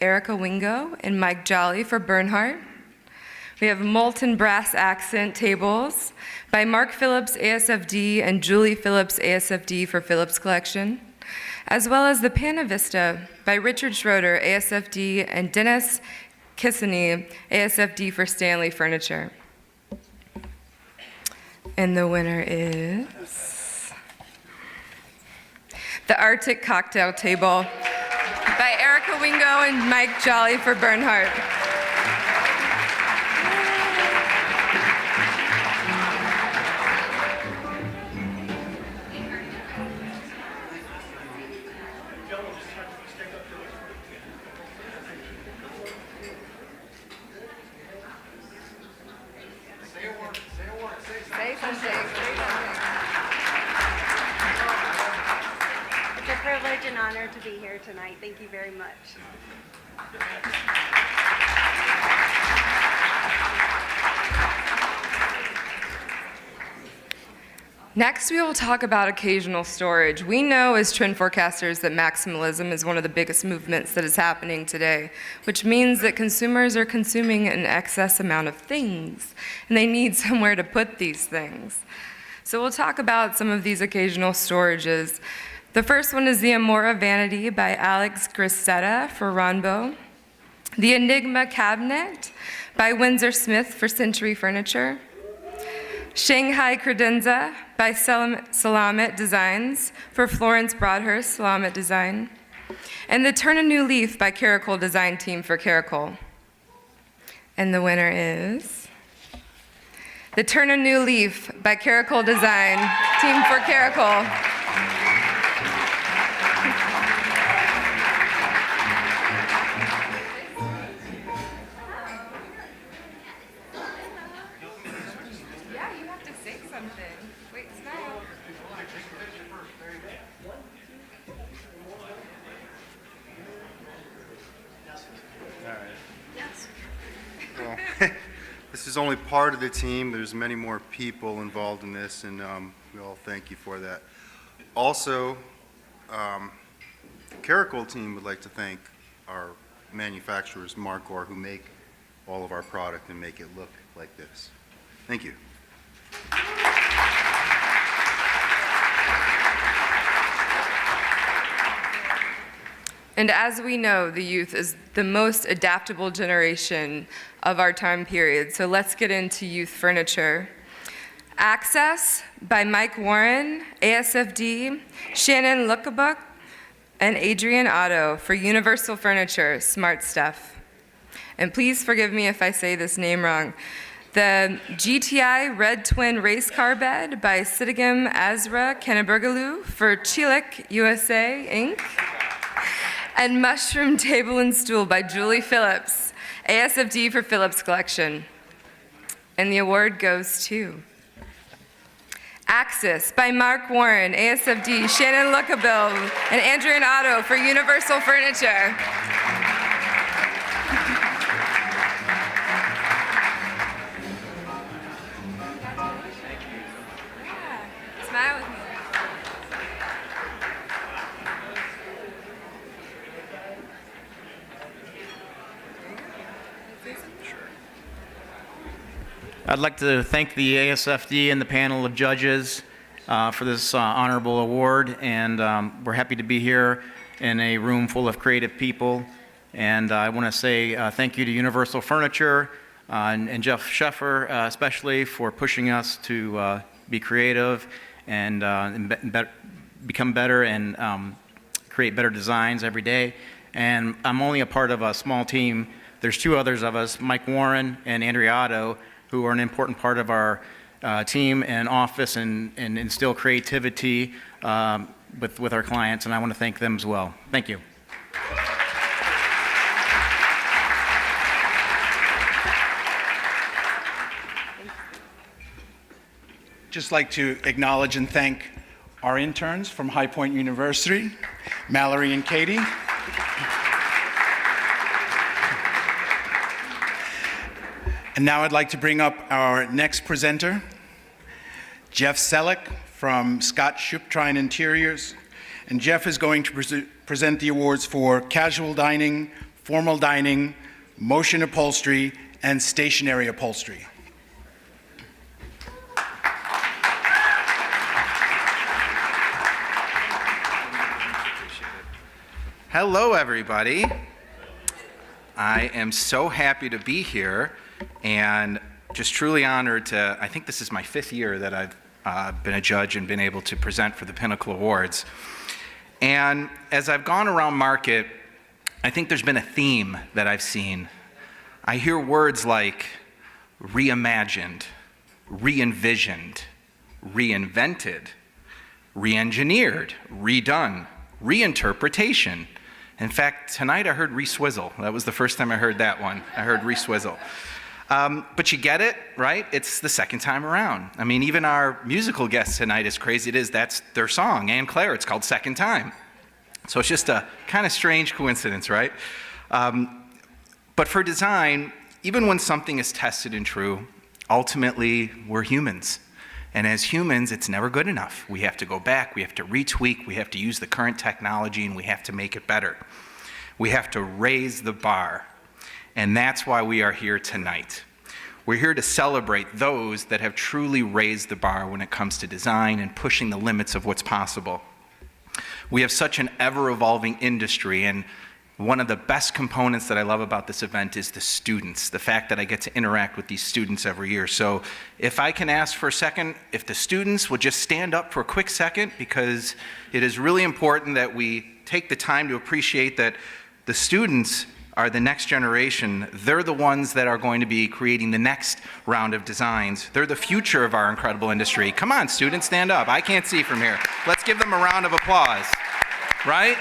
Erica Wingo and Mike Jolly for Bernhardt. We have molten brass accent tables by Mark Phillips ASFD and Julie Phillips ASFD for Phillips Collection, as well as the Panavista by Richard Schroeder ASFD and Dennis Kissany ASFD for Stanley Furniture. And the winner is the Arctic Cocktail Table by Erica Wingo and Mike Jolly for Bernhardt. It's a privilege and honor to be here tonight. Thank you very much. Next, we will talk about occasional storage. We know as trend forecasters that maximalism is one of the biggest movements that is happening today, which means that consumers are consuming an excess amount of things, and they need somewhere to put these things. So we'll talk about some of these occasional storages. The first one is the Amora Vanity by Alex Grisetta for Ronbo. The Enigma Cabinet by Windsor Smith for Century Furniture. Shanghai Credenza by Salamet Designs for Florence Broadhurst Salamet Design. And the Turn a New Leaf by Caracol Design Team for Caracol. And the winner is the Turn a New Leaf by Caracol Design Team for Caracol. This is only part of the team. There's many more people involved in this, and we all thank you for that. Also, the Caracol team would like to thank our manufacturers, Marcor, who make all of our product and make it look like this. Thank you. And as we know, the youth is the most adaptable generation of our time period. So let's get into youth furniture. Access by Mike Warren, ASFD, Shannon Luckabuk, and Adrian Otto for Universal Furniture, Smart Stuff. And please forgive me if I say this name wrong. The GTI Red Twin Race Car Bed by Sidigam Azra Kennebergaloo for Chilik USA, Inc. And Mushroom Table and Stool by Julie Phillips, ASFD for Phillips Collection. And the award goes to Axis by Mark Warren, ASFD, Shannon Luckabill, and Andrew Otto for Universal Furniture. Smile with me. I'd like to thank the ASFD and the panel of judges for this honorable award, and we're happy to be here in a room full of creative people. And I want to say thank you to Universal Furniture and Jeff Sheffer especially for pushing us to be creative and become better and create better designs every day. And I'm only a part of a small team. There's two others of us, Mike Warren and Andrea Otto, who are an important part of our team and office and instill creativity with our clients, and I want to thank them as well. Thank you. Just like to acknowledge and thank our interns from High Point University, Mallory and Katie. And now I'd like to bring up our next presenter, Jeff Selleck from Scott Shuptrine Interiors. And Jeff is going to present the awards for casual dining, formal dining, motion upholstery, and stationary upholstery. Hello, everybody. I am so happy to be here and just truly honored to, I think this is my 5th year that I've been a judge and been able to present for the Pinnacle Awards. And as I've gone around market, I think there's been a theme that I've seen. I hear words like reimagined, re-envisioned, reinvented, re-engineered, redone, reinterpretation. In fact, tonight I heard re-swizzle. That was the first time I heard that one. I heard re-swizzle. But you get it, right? It's the second time around. I mean, even our musical guest tonight, as crazy it is, that's their song, Anne Claire. It's called Second Time. So it's just a kind of strange coincidence, right? But for design, even when something is tested and true, ultimately, we're humans. And as humans, it's never good enough. We have to go back, we have to retweak, we have to use the current technology, and we have to make it better. We have to raise the bar. And that's why we are here tonight. We're here to celebrate those that have truly raised the bar when it comes to design and pushing the limits of what's possible. We have such an ever-evolving industry, and one of the best components that I love about this event is the students, the fact that I get to interact with these students every year. So if I can ask for a second, if the students would just stand up for a quick second, because it is really important that we take the time to appreciate that the students are the next generation. They're the ones that are going to be creating the next round of designs. They're the future of our incredible industry. Come on, students, stand up. I can't see from here. Let's give them a round of applause, right?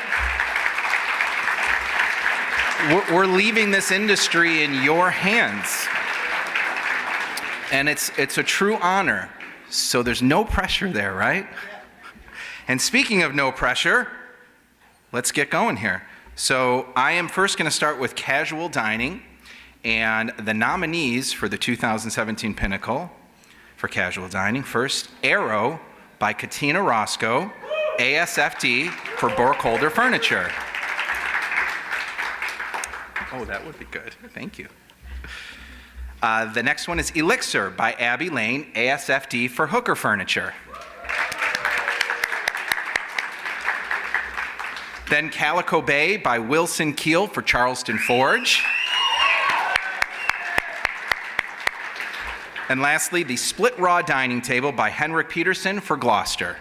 We're leaving this industry in your hands. And it's a true honor. So there's no pressure there, right? And speaking of no pressure, let's get going here. So I am first going to start with casual dining, and the nominees for the 2017 Pinnacle for casual dining. First, Arrow by Katina Roscoe, ASFD for Burkholder Furniture. Oh, that would be good. Thank you. The next one is Elixir by Abby Lane, ASFD for Hooker Furniture. Then Calico Bay by Wilson Keel for Charleston Forge. And lastly, the Split Raw Dining Table by Henrik Peterson for Gloucester.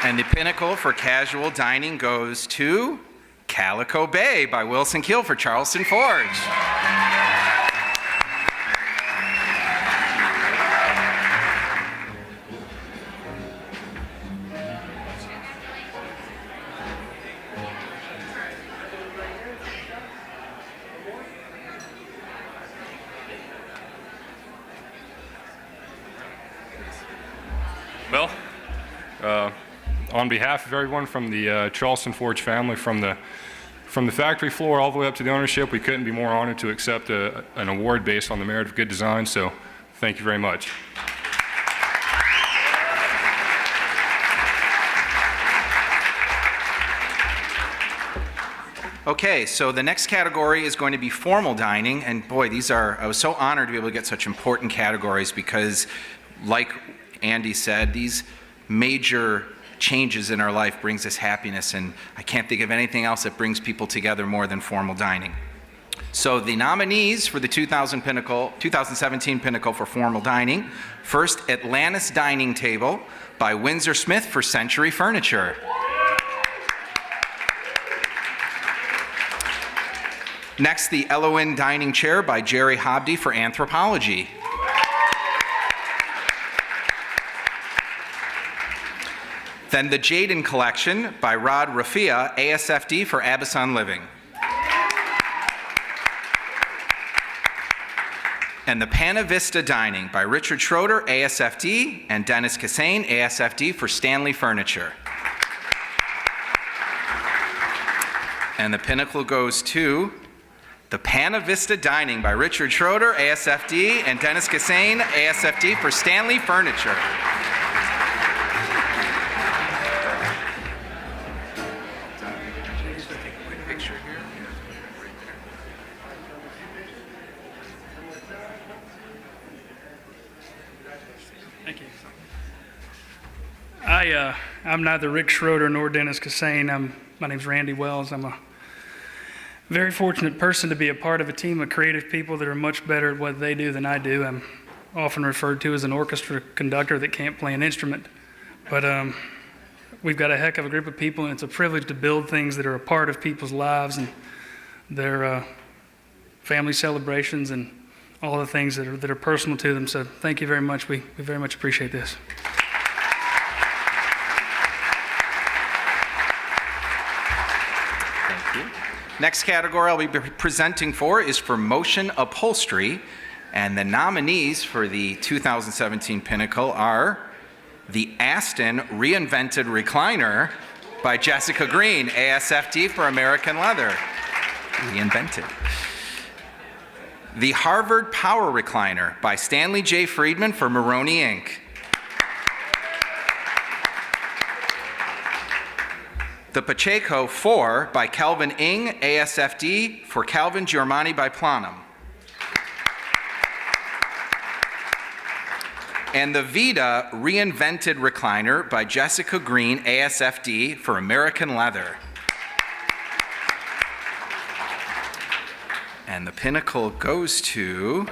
And the Pinnacle for casual dining goes to Calico Bay by Wilson Keel for Charleston Forge. Well, on behalf of everyone from the Charleston Forge family, from the factory floor all the way up to the ownership, we couldn't be more honored to accept an award based on the merit of good design, so thank you very much. Okay, so the next category is going to be formal dining, and boy, I was so honored to be able to get such important categories because, like Andy said, these major changes in our life brings us happiness, and I can't think of anything else that brings people together more than formal dining. So the nominees for the 2017 Pinnacle for formal dining: first, Atlantis Dining Table by Windsor Smith for Century Furniture. Next, the Eloin Dining Chair by Jerry Hobdy for Anthropology. Then the Jaden Collection by Rod Rafia, ASFD for Abison Living. And the Pana Vista Dining by Richard Schroeder, ASFD, and Dennis Cassane, ASFD for Stanley Furniture. And the Pinnacle goes to the Pana Vista Dining by Richard Schroeder, ASFD, and Dennis Cassane, ASFD for Stanley Furniture. I'm neither Rick Schroeder nor Dennis Kassane. My name's Randy Wells. I'm a very fortunate person to be a part of a team of creative people that are much better at what they do than I do. I'm often referred to as an orchestra conductor that can't play an instrument. But we've got a heck of a group of people, and it's a privilege to build things that are a part of people's lives and their family celebrations and all the things that are personal to them. So thank you very much. We very much appreciate this. Next category I'll be presenting for is for motion upholstery, and the nominees for the 2017 Pinnacle are the Aston Reinvented Recliner by Jessica Green, ASFD for American Leather. Reinvented. The Harvard Power Recliner by Stanley J. Friedman for Maroney Inc. The Pacheco 4 by Calvin Ing, ASFD for Calvin Giormani by Planum. And the Vita Reinvented Recliner by Jessica Green, ASFD for American Leather. And the Pinnacle goes to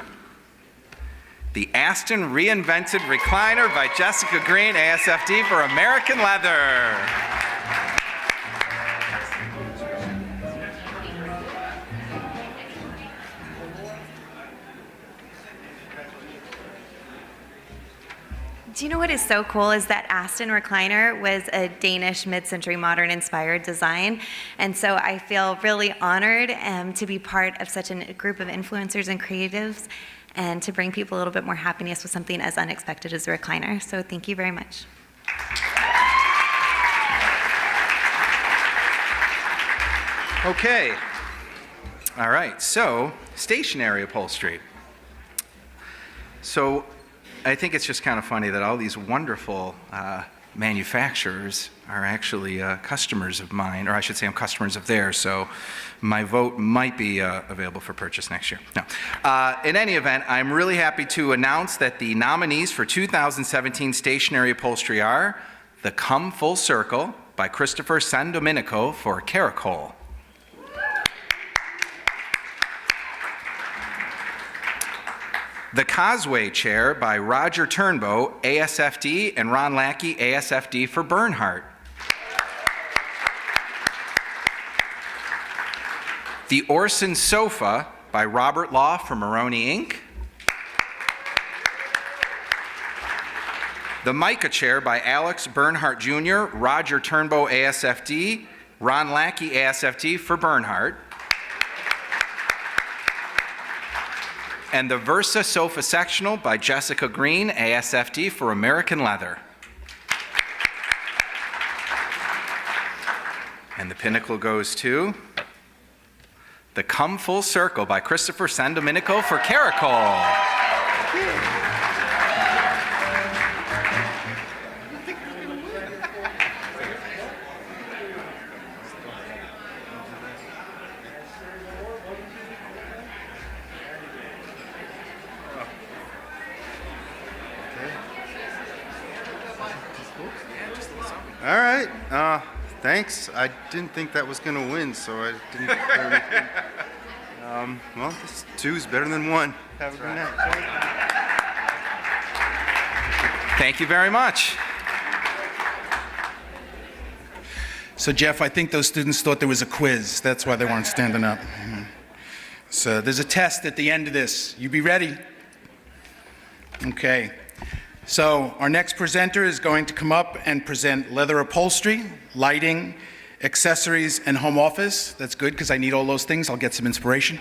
the Aston Reinvented Recliner by Jessica Green, ASFD for American Leather. Do you know what is so cool is that Aston Recliner was a Danish mid-century modern inspired design, and so I feel really honored to be part of such a group of influencers and creatives and to bring people a little bit more happiness with something as unexpected as a recliner. So thank you very much. Okay. All right, so stationary upholstery. So I think it's just kind of funny that all these wonderful manufacturers are actually customers of mine, or I should say I'm customers of theirs, so my vote might be available for purchase next year. No. In any event, I'm really happy to announce that the nominees for 2017 stationary upholstery are the Come Full Circle by Christopher San Domenico for Calico. The Causeway Chair by Roger Turnbow, ASFD, and Ron Lackey, ASFD for Bernhardt. The Orson Sofa by Robert Law for Maroney Inc. The Mica Chair by Alex Bernhardt Jr., Roger Turnbow, ASFD, Ron Lackey, ASFD for Bernhardt. And the Versa Sofa Sectional by Jessica Green, ASFD for American Leather. And the Pinnacle goes to the Come Full Circle by Christopher San Domenico for Calico. All right. Thanks. I didn't think that was going to win, so I didn't. Well, this two's better than one. Have a good night. Thank you very much. So, Jeff, I think those students thought there was a quiz. That's why they weren't standing up. So there's a test at the end of this. You be ready? Okay. So our next presenter is going to come up and present leather upholstery, lighting, accessories, and home office. That's good because I need all those things. I'll get some inspiration.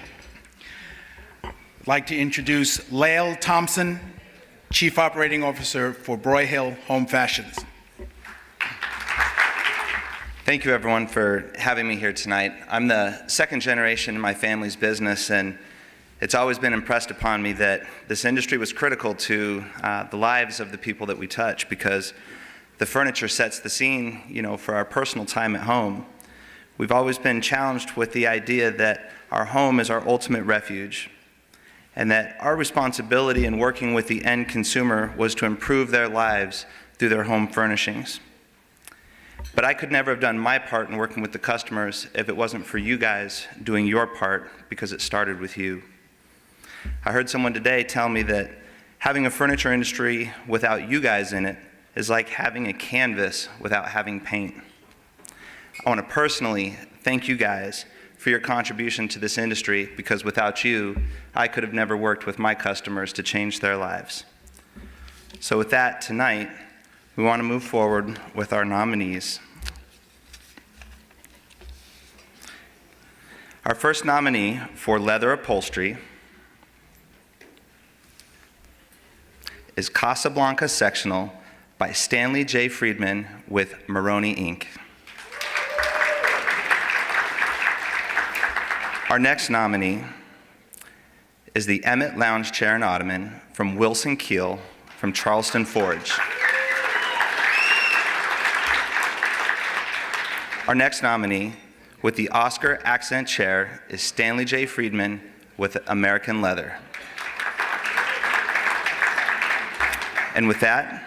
I'd like to introduce Lael Thompson, Chief Operating Officer for Broyhill Home Fashions. Thank you, everyone, for having me here tonight. I'm the second generation in my family's business, and it's always been impressed upon me that this industry was critical to the lives of the people that we touch, because the furniture sets the scene, for our personal time at home. We've always been challenged with the idea that our home is our ultimate refuge, and that our responsibility in working with the end consumer was to improve their lives through their home furnishings. But I could never have done my part in working with the customers if it wasn't for you guys doing your part, because it started with you. I heard someone today tell me that having a furniture industry without you guys in it is like having a canvas without having paint. I want to personally thank you guys for your contribution to this industry, because without you, I could have never worked with my customers to change their lives. So with that, tonight, we want to move forward with our nominees. Our first nominee for leather upholstery is Casablanca Sectional by Stanley J. Friedman with Maroney Inc. Our next nominee is the Emmett Lounge Chair and Ottoman from Wilson Keel from Charleston Forge. Our next nominee with the Oscar Accent Chair is Stanley J. Friedman with American Leather. And with that,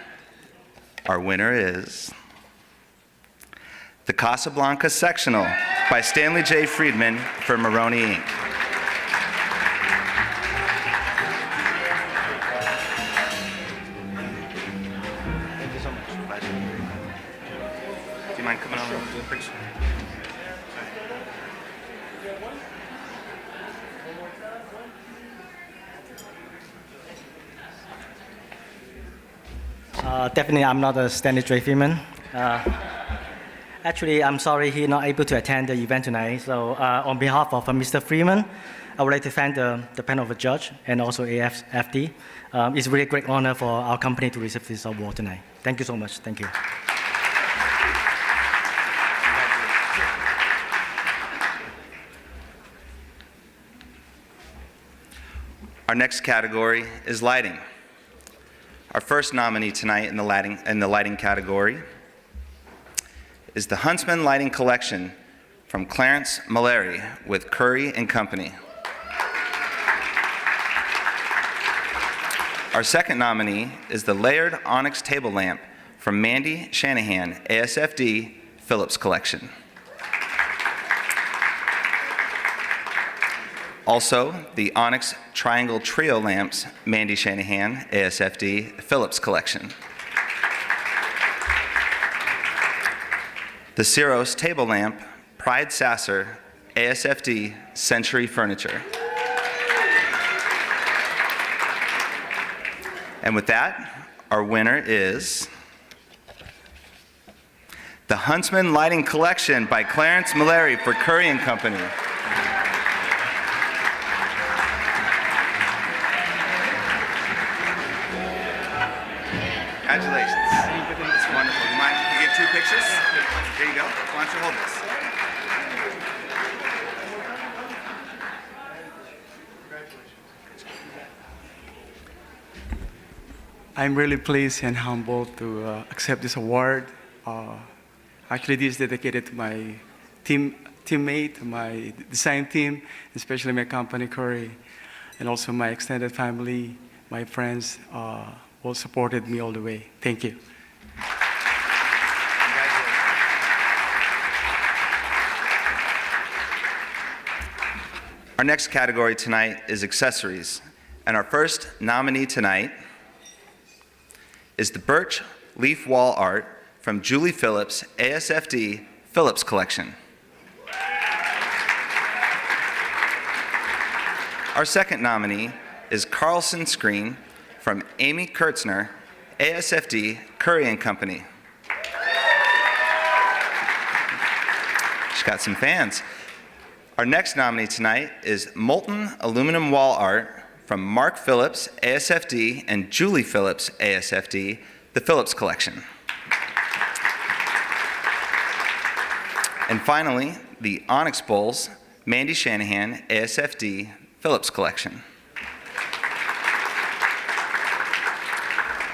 our winner is the Casablanca Sectional by Stanley J. Friedman for Maroney Inc. Thank you so much. Do you mind coming on and do a picture? Definitely, I'm not a Stanley J. Friedman. Actually, I'm sorry he's not able to attend the event tonight. So on behalf of Mr. Friedman, I would like to thank the panel of the judge and also AFFD. It's a really great honor for our company to receive this award tonight. Thank you so much. Thank you. Our next category is lighting. Our first nominee tonight in the lighting category is the Huntsman Lighting Collection from Clarence Mallory with Curry and Company. Our second nominee is the Layered Onyx Table Lamp from Mandy Shanahan, ASFD, Phillips Collection. Also, the Onyx Triangle Trio Lamps, Mandy Shanahan, ASFD, Phillips Collection. The Ceros Table Lamp, Pride Sasser, ASFD, Century Furniture. And with that, our winner is the Huntsman Lighting Collection by Clarence Mallory for Curry and Company. Congratulations. It's wonderful. You mind if we get 2 pictures? There you go. Why don't you hold this? I'm really pleased and humbled to accept this award. Actually, this is dedicated to my teammate, my design team, especially my company, Curry, and also my extended family, my friends, all supported me all the way. Thank you. Our next category tonight is accessories, and our first nominee tonight is the Birch Leaf Wall Art from Julie Phillips, ASFD, Phillips Collection. Our second nominee is Carlson Screen from Amy Kurtzner, ASFD, Curry and Company. She's got some fans. Our next nominee tonight is Molten Aluminum Wall Art from Mark Phillips, ASFD, and Julie Phillips, ASFD, the Phillips Collection. And finally, the Onyx Bowls, Mandy Shanahan, ASFD, Phillips Collection.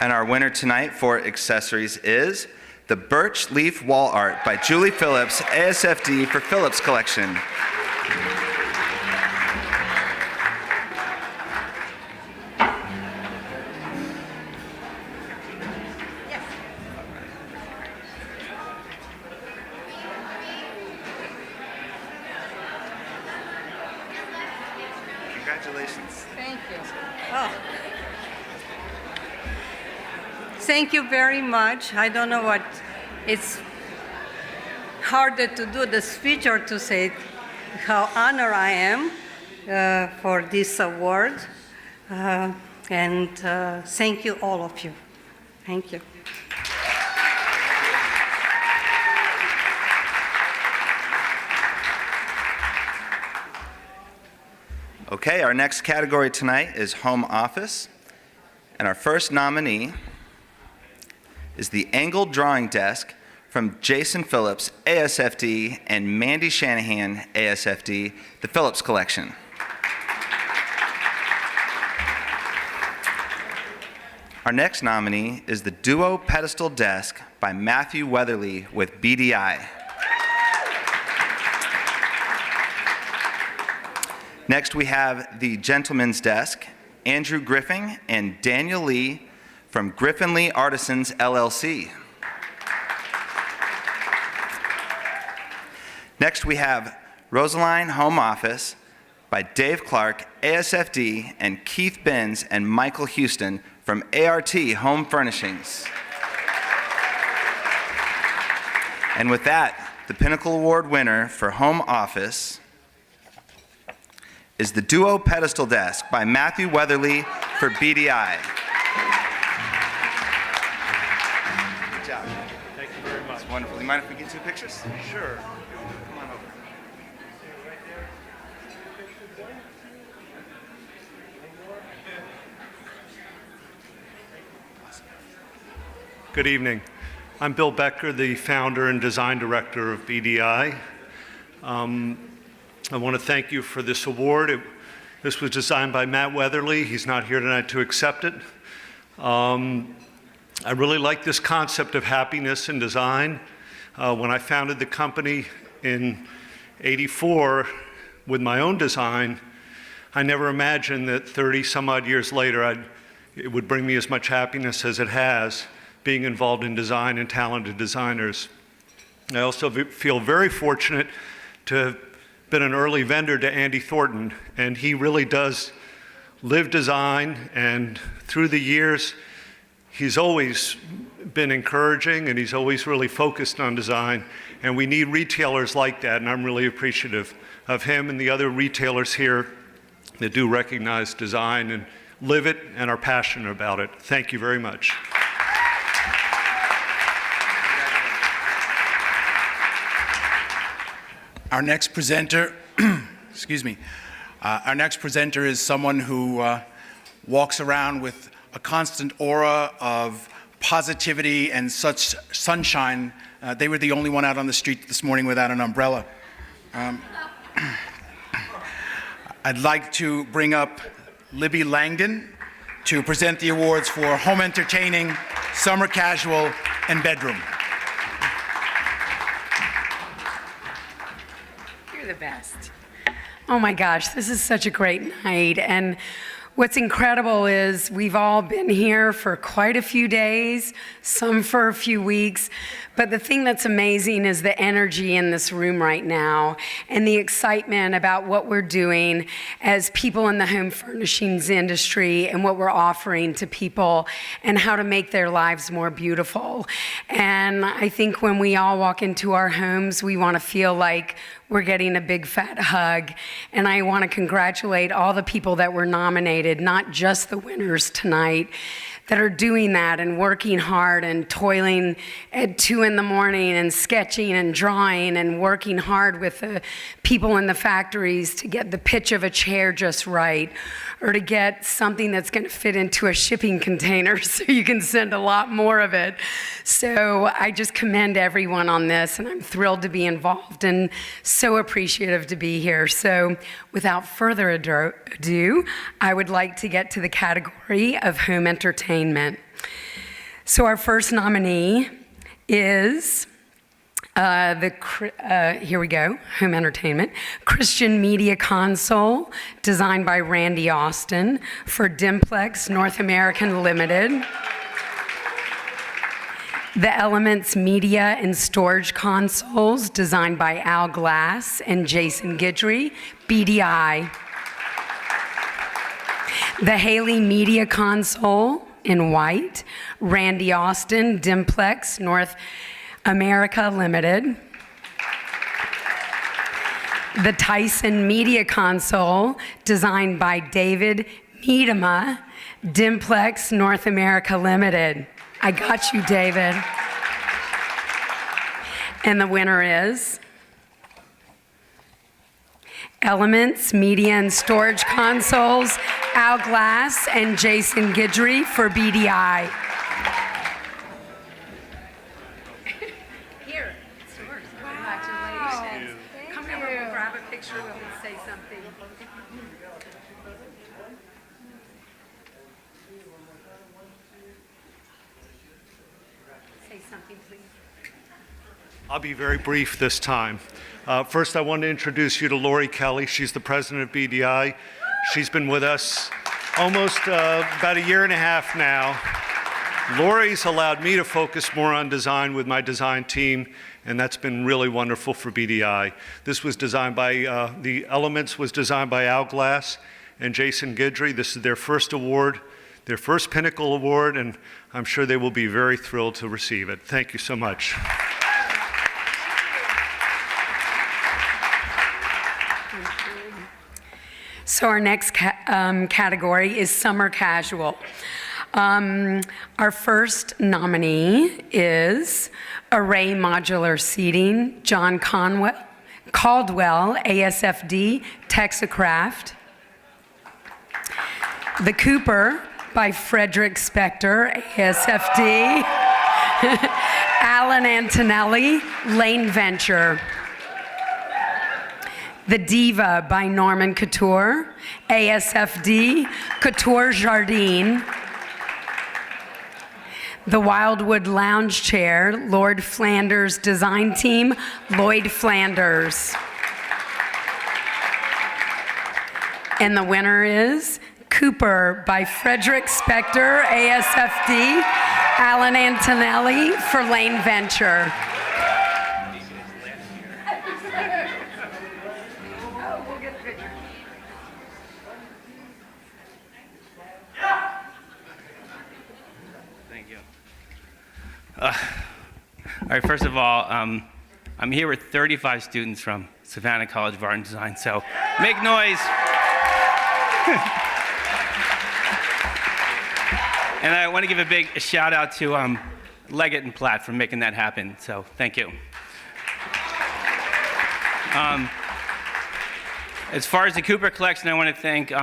And our winner tonight for accessories is the Birch Leaf Wall Art by Julie Phillips, ASFD, for Phillips Collection. Congratulations. Thank you. Oh. Thank you very much. I don't know what, it's harder to do the speech or to say how honored I am for this award. And thank you, all of you. Thank you. Okay, our next category tonight is Home Office. And our first nominee is the Angled Drawing Desk from Jason Phillips, ASFD, and Mandy Shanahan, ASFD, the Phillips Collection. Our next nominee is the Duo Pedestal Desk by Matthew Weatherly with BDI. Next, we have the Gentleman's Desk, Andrew Griffin and Daniel Lee from Griffin Lee Artisans, LLC. Next, we have Rosaline Home Office by Dave Clark, ASFD, and Keith Benz and Michael Houston from ART Home Furnishings. And with that, the Pinnacle Award winner for Home Office is the Duo Pedestal Desk by Matthew Weatherly for BDI. Good job. Thank you very much. That's wonderful. You mind if we get two pictures? Sure. Come on over. Good evening. I'm Bill Becker, the founder and design director of BDI. I want to thank you for this award. This was designed by Matt Weatherly. He's not here tonight to accept it. I really like this concept of happiness in design. When I founded the company in '84 with my own design, I never imagined that 30 some odd years later it would bring me as much happiness as it has, being involved in design and talented designers. I also feel very fortunate to have been an early vendor to Andy Thornton, and he really does live design, and through the years, he's always been encouraging and he's always really focused on design, and we need retailers like that, and I'm really appreciative of him and the other retailers here that do recognize design and live it and are passionate about it. Thank you very much. Our next presenter, excuse me, our next presenter is someone who walks around with a constant aura of positivity and such sunshine. They were the only one out on the street this morning without an umbrella. I'd like to bring up Libby Langdon to present the awards for Home Entertaining, Summer Casual, and Bedroom. The best. Oh my gosh, this is such a great night. And what's incredible is we've all been here for quite a few days, some for a few weeks. But the thing that's amazing is the energy in this room right now and the excitement about what we're doing as people in the home furnishings industry and what we're offering to people and how to make their lives more beautiful. And I think when we all walk into our homes, we want to feel like we're getting a big fat hug. And I want to congratulate all the people that were nominated, not just the winners tonight, that are doing that and working hard and toiling at 2 in the morning and sketching and drawing and working hard with the people in the factories to get the pitch of a chair just right, or to get something that's going to fit into a shipping container so you can send a lot more of it. So I just commend everyone on this, and I'm thrilled to be involved and so appreciative to be here. So without further ado, I would like to get to the category of home entertainment. So our first nominee is here we go, home entertainment, Christian Media Console, designed by Randy Austin for Dimplex North American Limited. The Elements Media and Storage Consoles, designed by Al Glass and Jason Guidry, BDI. The Haley Media Console in white, Randy Austin, Dimplex, North America Limited. The Tyson Media Console, designed by David Miedema, Dimplex, North America Limited. I got you, David. And the winner is Elements Media and Storage Consoles, Al Glass and Jason Guidry for BDI. Here, it's yours. Congratulations. Come here, we'll grab a picture and say something. Say something, please. I'll be very brief this time. First, I want to introduce you to Lori Kelly. She's the president of BDI. She's been with us almost about a year and a half now. Lori's allowed me to focus more on design with my design team, and that's been really wonderful for BDI. This was designed by, the Elements was designed by Al Glass and Jason Guidry. This is their first award, their first Pinnacle Award, and I'm sure they will be very thrilled to receive it. Thank you so much. So our next category is summer casual. Our first nominee is Array Modular Seating, John Caldwell, ASFD, Texacraft. The Cooper by Frederick Spector, ASFD. Alan Antonelli, Lane Venture. The Diva by Norman Couture, ASFD, Couture Jardine. The Wildwood Lounge Chair, Lord Flanders Design Team, Lloyd Flanders. And the winner is Cooper by Frederick Spector, ASFD, Alan Antonelli for Lane Venture. All right, first of all, I'm here with 35 students from Savannah College of Art and Design, so make noise. And I want to give a big shout out to Leggett and Platt for making that happen, so thank you. As far as the Cooper collection, I want to thank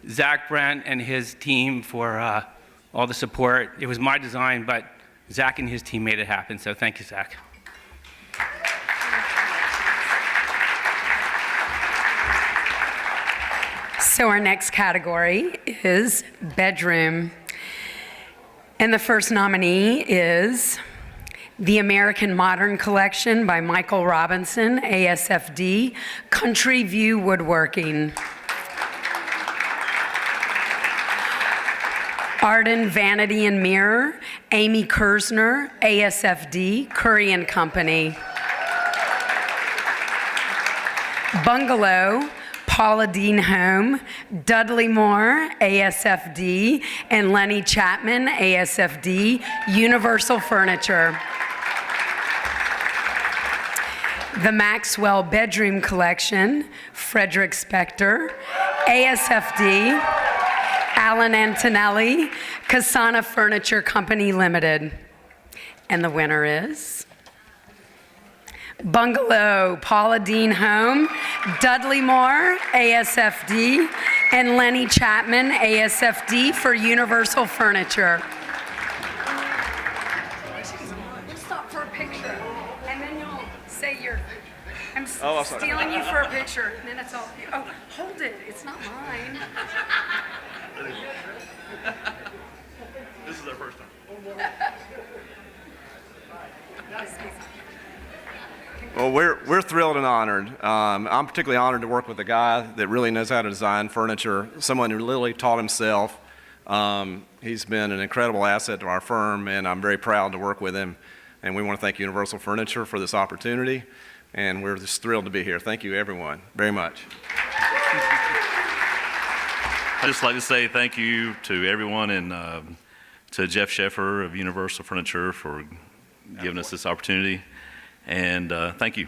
Zach Brent and his team for all the support. It was my design, but Zach and his team made it happen, so thank you, Zach. So our next category is bedroom. And the first nominee is the American Modern Collection by Michael Robinson, ASFD, Country View Woodworking. Arden Vanity and Mirror, Amy Kersner, ASFD, Curry & Company. Bungalow, Paula Dean Home, Dudley Moore, ASFD, and Lenny Chapman, ASFD, Universal Furniture. The Maxwell Bedroom Collection, Frederick Spector, ASFD, Alan Antonelli, Kasana Furniture Company Limited. And the winner is Bungalow, Paula Dean Home, Dudley Moore, ASFD, and Lenny Chapman, ASFD for Universal Furniture. We'll stop for a picture, and then you'll say I'm stealing you for a picture, and then it's all, oh, hold it, it's not mine. This is our first time. Well, we're thrilled and honored. I'm particularly honored to work with a guy that really knows how to design furniture, someone who literally taught himself. He's been an incredible asset to our firm, and I'm very proud to work with him. And we want to thank Universal Furniture for this opportunity, and we're just thrilled to be here. Thank you, everyone, very much. I'd just like to say thank you to everyone and to Jeff Sheffer of Universal Furniture for giving us this opportunity. And thank you.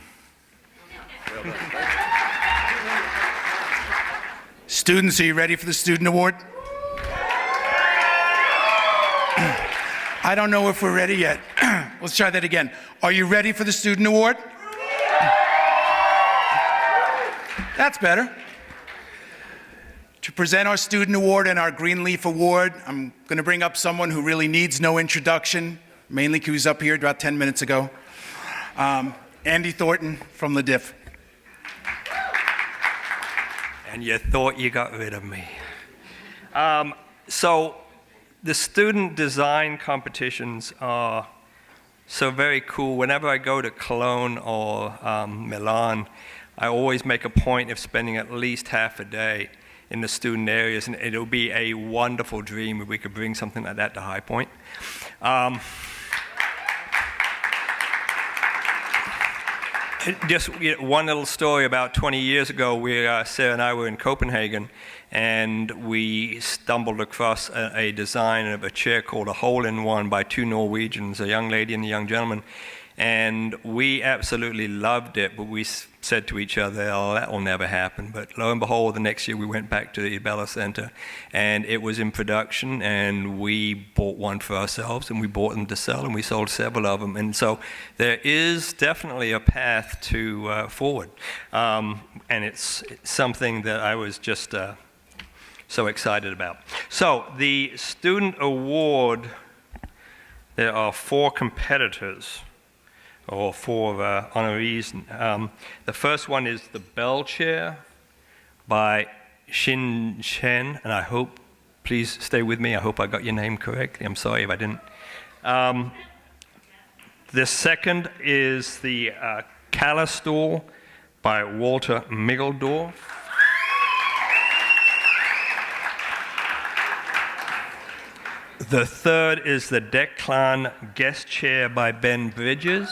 Students, are you ready for the Student Award? I don't know if we're ready yet. Let's try that again. Are you ready for the Student Award? That's better. To present our Student Award and our Greenleaf Award, I'm going to bring up someone who really needs no introduction, mainly because he was up here about 10 minutes ago. Andy Thornton from the Diff. And you thought you got rid of me. So the student design competitions are so very cool. Whenever I go to Cologne or Milan, I always make a point of spending at least half a day in the student areas, and it'll be a wonderful dream if we could bring something like that to High Point. Just one little story. About 20 years ago, Sarah and I were in Copenhagen, and we stumbled across a design of a chair called a hole-in-one by two Norwegians, a young lady and a young gentleman. And we absolutely loved it, but we said to each other, oh, that will never happen. But lo and behold, the next year we went back to the Bella Center, and it was in production, and we bought one for ourselves, and we bought them to sell, and we sold several of them. And so there is definitely a path to forward. And it's something that I was just so excited about. So the Student Award, there are 4 competitors, or 4 honorees. The first one is the Bell Chair by Shin Chen, and I hope, please stay with me, I hope I got your name correctly. I'm sorry if I didn't. The second is the Calico by Walter Miggeldorf. The third is the Declan Guest Chair by Ben Bridges.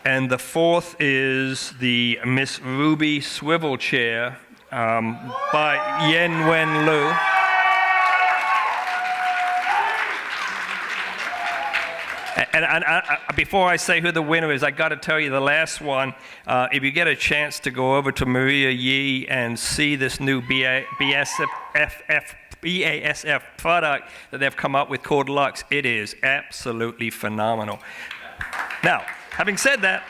And the fourth is the Miss Ruby Swivel Chair by Yen Wen Lu. And before I say who the winner is, I got to tell you the last one. If you get a chance to go over to Maria Yi and see this new BASF product that they've come up with called Lux, it is absolutely phenomenal. Now, having said that,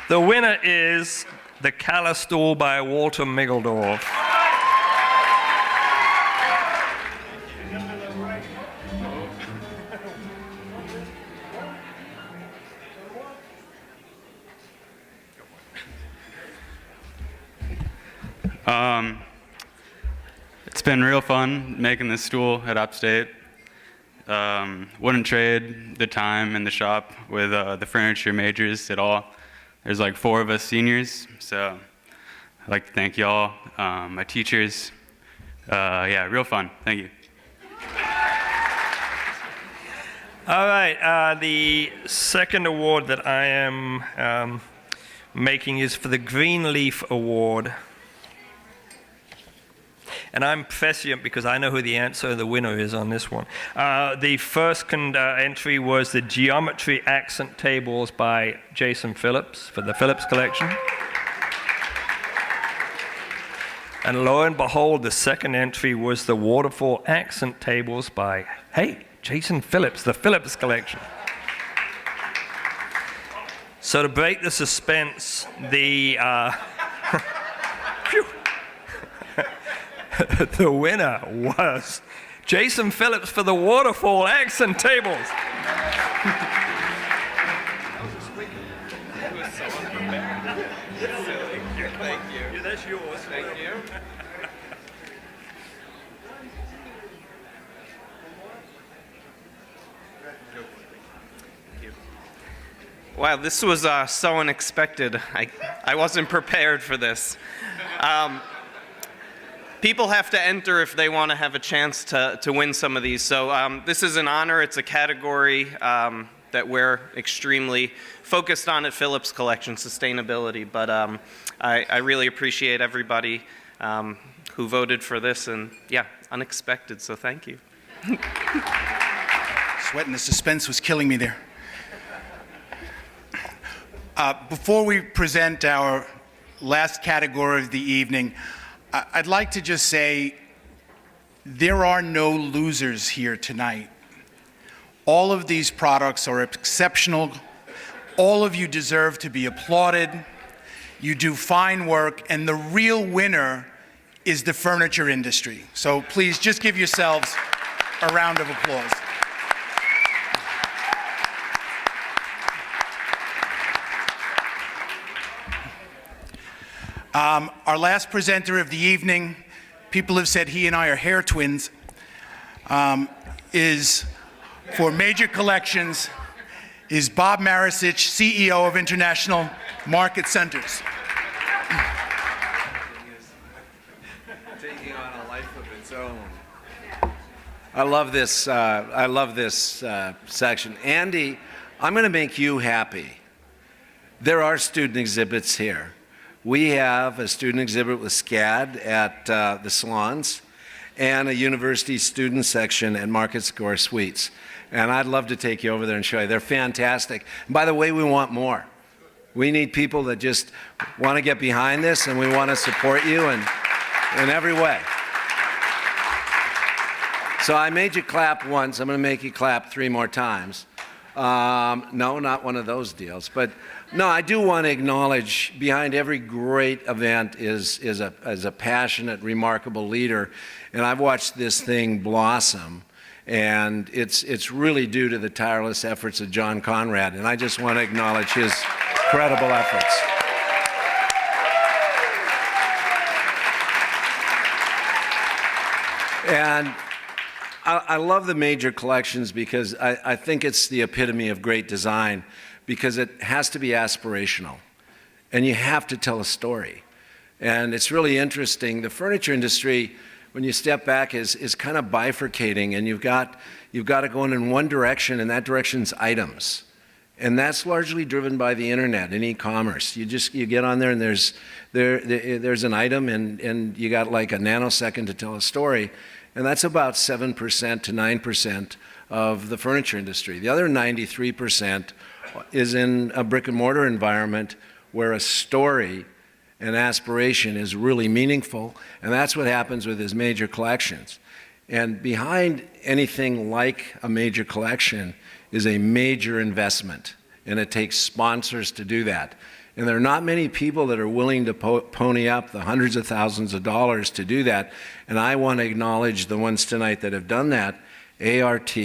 the winner is the Calico by Walter Miggeldorf. It's been real fun making this stool at Upstate. Wouldn't trade the time in the shop with the furniture majors at all. There's like 4 of us seniors, so I'd like to thank y'all, my teachers. Yeah, real fun. Thank you. All right, the second award that I am making is for the Greenleaf Award. And I'm prescient because I know who the answer, the winner is on this one. The first entry was the Geometry Accent Tables by Jason Phillips for the Phillips Collection. And lo and behold, the second entry was the Waterfall Accent Tables by, hey, Jason Phillips, the Phillips Collection. So to break the suspense, the the winner was Jason Phillips for the Waterfall Accent Tables. Thank you. That's yours. Thank you. Wow, this was so unexpected. I wasn't prepared for this. People have to enter if they want to have a chance to win some of these. So this is an honor. It's a category that we're extremely focused on at Phillips Collection, sustainability. But I really appreciate everybody who voted for this, and yeah, unexpected, so thank you. Sweating, the suspense was killing me there. Before we present our last category of the evening, I'd like to just say there are no losers here tonight. All of these products are exceptional. All of you deserve to be applauded. You do fine work, and the real winner is the furniture industry. So please just give yourselves a round of applause. Our last presenter of the evening, people have said he and I are hair twins, is for Major Collections, is Bob Marisich, CEO of International Market Centers. Taking on a life of its own. I love this section. Andy, I'm going to make you happy. There are student exhibits here. We have a student exhibit with SCAD at the salons and a university student section at Market Square Suites. And I'd love to take you over there and show you. They're fantastic. And by the way, we want more. We need people that just want to get behind this, and we want to support you in every way. So I made you clap once. I'm going to make you clap 3 more times. No, not one of those deals. But no, I do want to acknowledge behind every great event is a passionate, remarkable leader. And I've watched this thing blossom. And it's really due to the tireless efforts of John Conrad. And I just want to acknowledge his incredible efforts. And I love the Major Collections because I think it's the epitome of great design, because it has to be aspirational and you have to tell a story. And it's really interesting. The furniture industry, when you step back, is kind of bifurcating, and you've got to go in one direction, and that direction's items. And that's largely driven by the internet and e-commerce. You get on there and there's an item, and you got like a nanosecond to tell a story. And that's about 7% to 9% of the furniture industry. The other 93% is in a brick and mortar environment where a story and aspiration is really meaningful, and that's what happens with his Major Collections. And behind anything like a Major Collection is a major investment, and it takes sponsors to do that. And there are not many people that are willing to pony up the hundreds of thousands of dollars to do that, and I want to acknowledge the ones tonight that have done that: ART,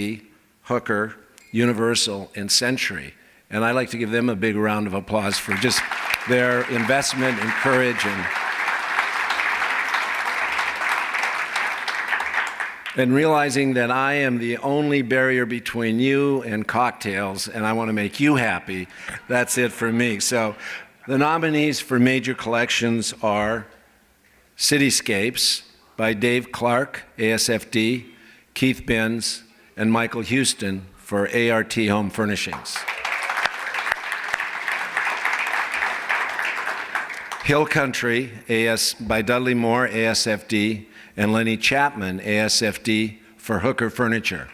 Hooker, Universal, and Century. And I'd like to give them a big round of applause for just their investment and courage and realizing that I am the only barrier between you and cocktails, and I want to make you happy. That's it for me. So the nominees for Major Collections are Cityscapes by Dave Clark, ASFD, Keith Benz, and Michael Houston for ART Home Furnishings. Hill Country by Dudley Moore, ASFD, and Lenny Chapman, ASFD, for Hooker Furniture.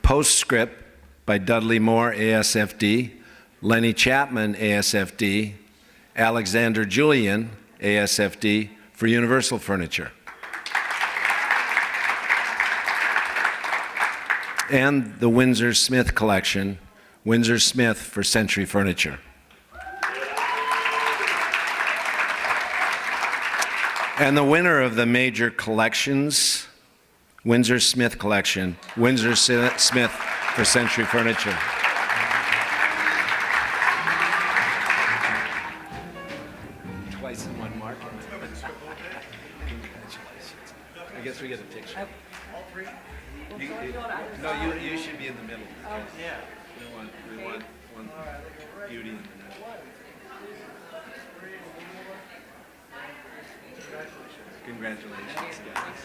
Postscript by Dudley Moore, ASFD, Lenny Chapman, ASFD, Alexander Julian, ASFD, for Universal Furniture. And the Windsor Smith Collection, Windsor Smith for Century Furniture. And the winner of the Major Collections, Windsor Smith Collection, Windsor Smith for Century Furniture. Twice in one market. Congratulations. I guess we get a picture. All three? No, you should be in the middle. Yeah. We want one beauty in the middle. Congratulations, guys.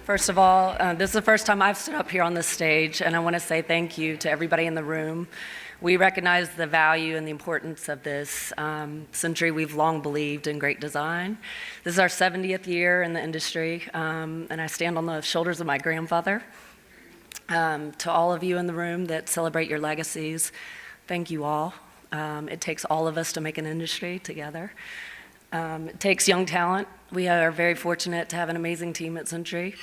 First of all, this is the first time I've stood up here on this stage, and I want to say thank you to everybody in the room. We recognize the value and the importance of this century. We've long believed in great design. This is our 70th year in the industry, and I stand on the shoulders of my grandfather. To all of you in the room that celebrate your legacies, thank you all. It takes all of us to make an industry together. It takes young talent. We are very fortunate to have an amazing team at Century,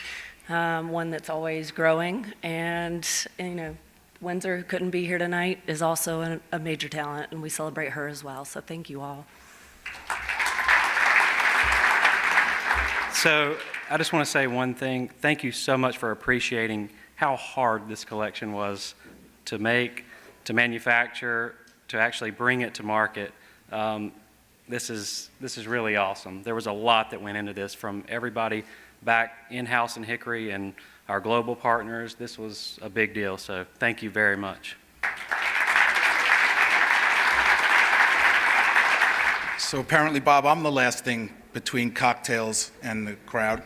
one that's always growing. And, Windsor, who couldn't be here tonight, is also a major talent, and we celebrate her as well. So thank you all. So I just want to say one thing. Thank you so much for appreciating how hard this collection was to make, to manufacture, to actually bring it to market. This is really awesome. There was a lot that went into this from everybody back in-house in Hickory and our global partners. This was a big deal, so thank you very much. So apparently, Bob, I'm the last thing between cocktails and the crowd.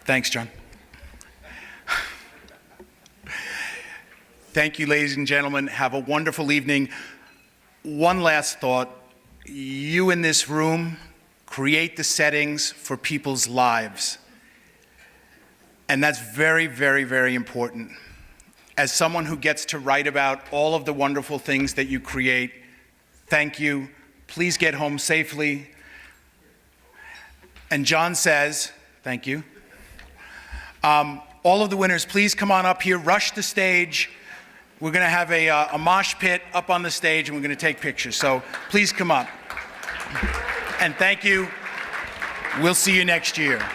Thanks, John. Thank you, ladies and gentlemen. Have a wonderful evening. One last thought. You in this room create the settings for people's lives. And that's very, very, very important. As someone who gets to write about all of the wonderful things that you create, thank you. Please get home safely. And John says, thank you. All of the winners, please come on up here, rush the stage. We're going to have a mosh pit up on the stage, and we're going to take pictures. So please come up. And thank you. We'll see you next year.